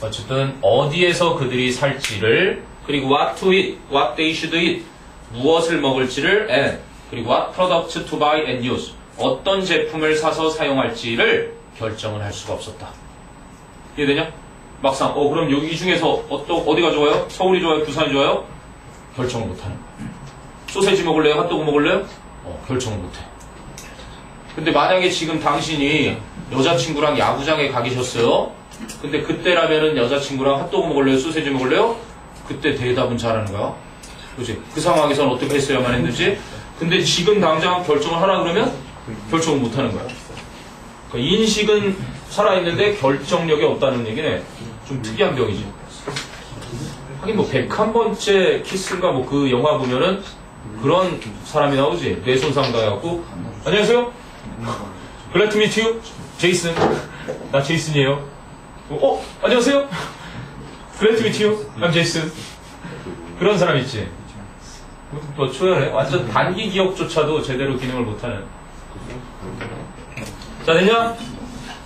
어쨌든 어디에서 그들이 살지를 그리고 what to eat, what they should eat. 무엇을 먹을지를 and 그리고 what products to buy and use. 어떤 제품을 사서 사용할지를 결정을 할 수가 없었다. 이해되냐? 막상 그럼 여기 중에서 어디가 좋아요? 서울이 좋아요? 부산이 좋아요? 결정을 못하는 거야. 소세지 먹을래요? 핫도그 먹을래요? 결정을 못해. 근데 만약에 지금 당신이 여자친구랑 야구장에 가 계셨어요? 근데 그때라면은 여자친구랑 핫도그 먹을래요? 소세지 먹을래요? 그때 대답은 잘하는 거야. 그치? 그 상황에서는 어떻게 했어야만 했는지. 근데 지금 당장 결정을 하라 그러면 결정을 못하는 거야. 그러니까 인식은 살아있는데 결정력이 없다는 얘기는 좀 특이한 병이지. 하긴 101번째 키스인가 그 영화 보면은 그런 사람이 나오지. 뇌 손상 당해갖고 안녕하세요. Glad to meet you. 제이슨. 나 제이슨이에요. 안녕하세요. Glad to meet you. I'm 제이슨. 그런 사람 있지. 뭐 초열해. 완전 단기 기억조차도 제대로 기능을 못하는. 자, 됐냐?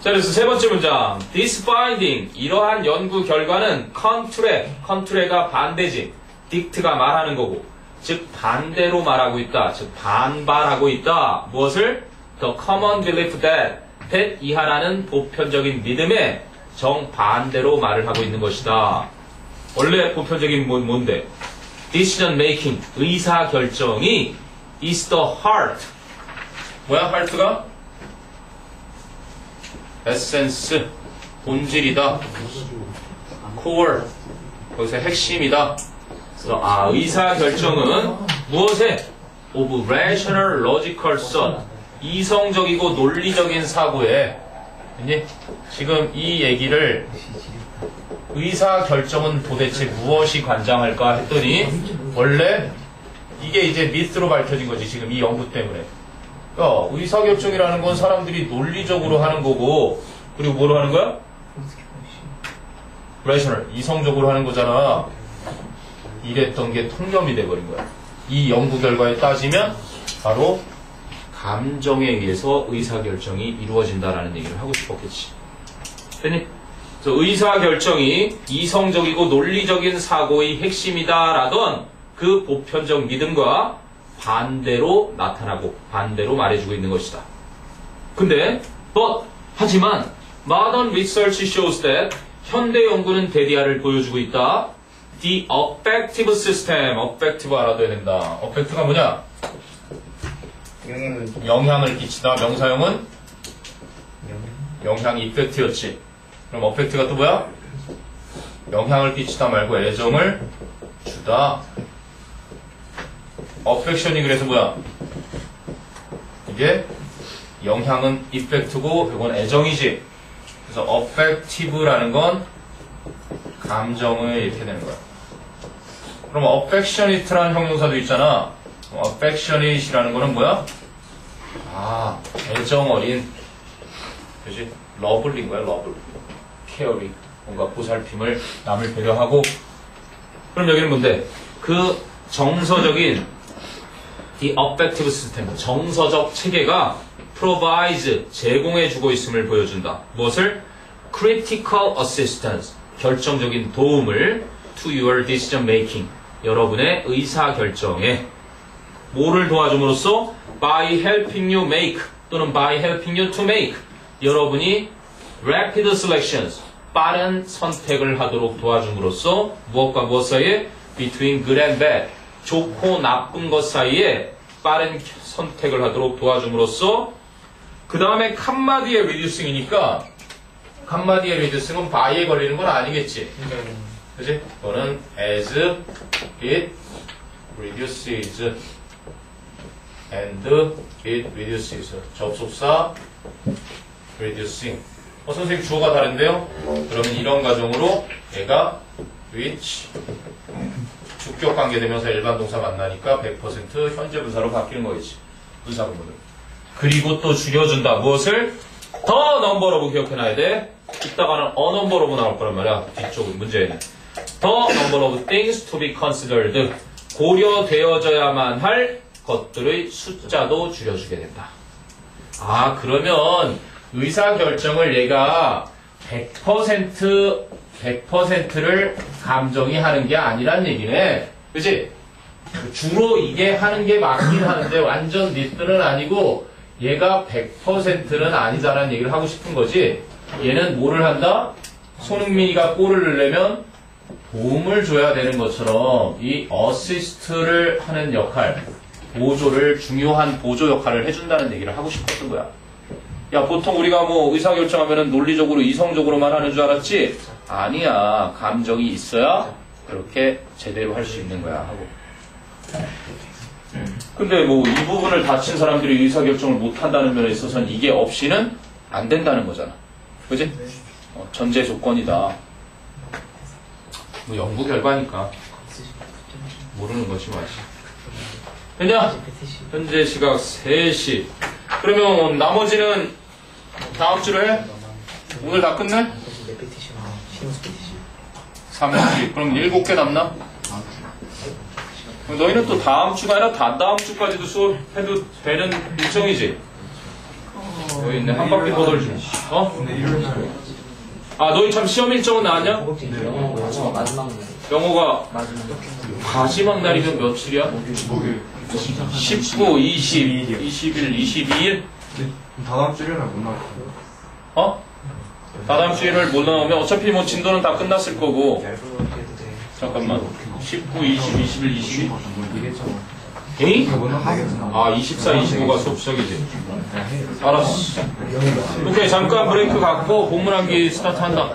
자, 그래서 세 번째 문장. This finding. 이러한 연구 결과는 컨트레가 반대지. dict가 말하는 거고. 즉, 반대로 말하고 있다. 즉, 반발하고 있다. 무엇을? The common belief that 이하라는 보편적인 믿음에 정반대로 말을 하고 있는 것이다. 원래 보편적인 뭔데? Decision making, 의사결정이 is the heart. 뭐야, heart가? essence, 본질이다. core, 거기서 핵심이다. 그래서 의사결정은 무엇에? of rational logical thought. 이성적이고 논리적인 사고에. 지금 이 얘기를 의사결정은 도대체 무엇이 관장할까 했더니 원래 이게 이제 미스로 밝혀진 거지. 지금 이 연구 때문에. 그러니까 의사결정이라는 건 사람들이 논리적으로 하는 거고 그리고 뭐로 하는 거야? rational, 이성적으로 하는 거잖아. 이랬던 게 통념이 돼버린 거야. 이 연구 결과에 따지면 바로 감정에 의해서 의사결정이 이루어진다라는 얘기를 하고 싶었겠지. 됐니? 그래서 의사결정이 이성적이고 논리적인 사고의 핵심이다라던 그 보편적 믿음과 반대로 나타나고 반대로 말해주고 있는 것이다. 근데 하지만 modern research shows that 현대 연구는 대디아를 보여주고 있다. The affective system, affective 알아둬야 된다. affect가 뭐냐? 영향을 끼치다. 명사형은 영향 이펙트였지. 그럼 어펙트가 또 뭐야? 영향을 끼치다 말고 애정을 주다. 어펙션이 그래서 뭐야? 이게 영향은 이펙트고 이건 애정이지. 그래서 어펙티브라는 건 감정을 이렇게 되는 거야. 그럼 affectionate라는 형용사도 있잖아. affectionate이라는 거는 뭐야? 아, 애정 어린. 그지? 러블린 거야, 러블. 케어링. 뭔가 보살핌을, 남을 배려하고. 그럼 여기는 뭔데? 그 정서적인 the affective system, 정서적 체계가 provides, 제공해주고 있음을 보여준다. 무엇을? critical assistance, 결정적인 도움을 to your decision making, 여러분의 의사결정에 뭐를 도와줌으로써? by helping you make 또는 by helping you to make, 여러분이 rapid selections, 빠른 선택을 하도록 도와줌으로써 무엇과 무엇 사이에? between good and bad, 좋고 나쁜 것 사이에 빠른 선택을 하도록 도와줌으로써. 그 다음에 칸마 뒤에 reducing이니까 칸마 뒤에 reducing은 by에 걸리는 건 아니겠지. 그지? 그거는 as it reduces and it reduces. 접속사 reducing. 선생님 주어가 다른데요? 그러면 이런 가정으로 얘가 which 주격 관계되면서 일반 동사 만나니까 100% 현재 분사로 바뀌는 거겠지. 분사구문을. 그리고 또 줄여준다. 무엇을? 더 넘버러브 기억해놔야 돼. 이따가는 어넘버러브 나올 거란 말이야. 뒤쪽 문제에는. 더 넘버러브 things to be considered. 고려되어져야만 할 것들의 숫자도 줄여주게 된다. 아, 그러면 의사결정을 얘가 100%를 감정이 하는 게 아니란 얘기네. 그치? 주로 이게 하는 게 맞긴 하는데 완전 네 뜻은 아니고 얘가 100%는 아니다라는 얘기를 하고 싶은 거지. 얘는 뭐를 한다? 손흥민이가 골을 넣으려면 도움을 줘야 되는 것처럼 이 어시스트를 하는 역할, 보조를, 중요한 보조 역할을 해준다는 얘기를 하고 싶었던 거야. 야, 보통 우리가 뭐 의사결정하면은 논리적으로 이성적으로만 하는 줄 알았지? 아니야. 감정이 있어야 그렇게 제대로 할 수 있는 거야 하고. 근데 뭐 이 부분을 다친 사람들이 의사결정을 못 한다는 면에 있어서는 이게 없이는 안 된다는 거잖아. 그지? 전제 조건이다. 뭐 연구 결과니까 모르는 거지 뭐지. 됐냐? 현재 시각 3시. 그러면 나머지는 다음 주로 해? 오늘 다 끝내? 3시. 그럼 7개 남나? 너희는 또 다음 주가 아니라 다다음 주까지도 수업해도 되는 일정이지? 여기 있네. 한 바퀴 더 돌지. 어? 아, 너희 참 시험 일정은 나왔냐? 영어가 마지막 날이면 며칠이야? 19, 20, 21, 22일? 다다음 주일날 못 나올 거예요. 어? 다다음 주일을 못 나오면 어차피 뭐 진도는 다 끝났을 거고. 잠깐만. 19, 20, 21, 22? 에이? 아, 24, 25가 수업 시작이지. 알았어. 오케이, 잠깐 브레이크 갖고 본문 암기 스타트 한다.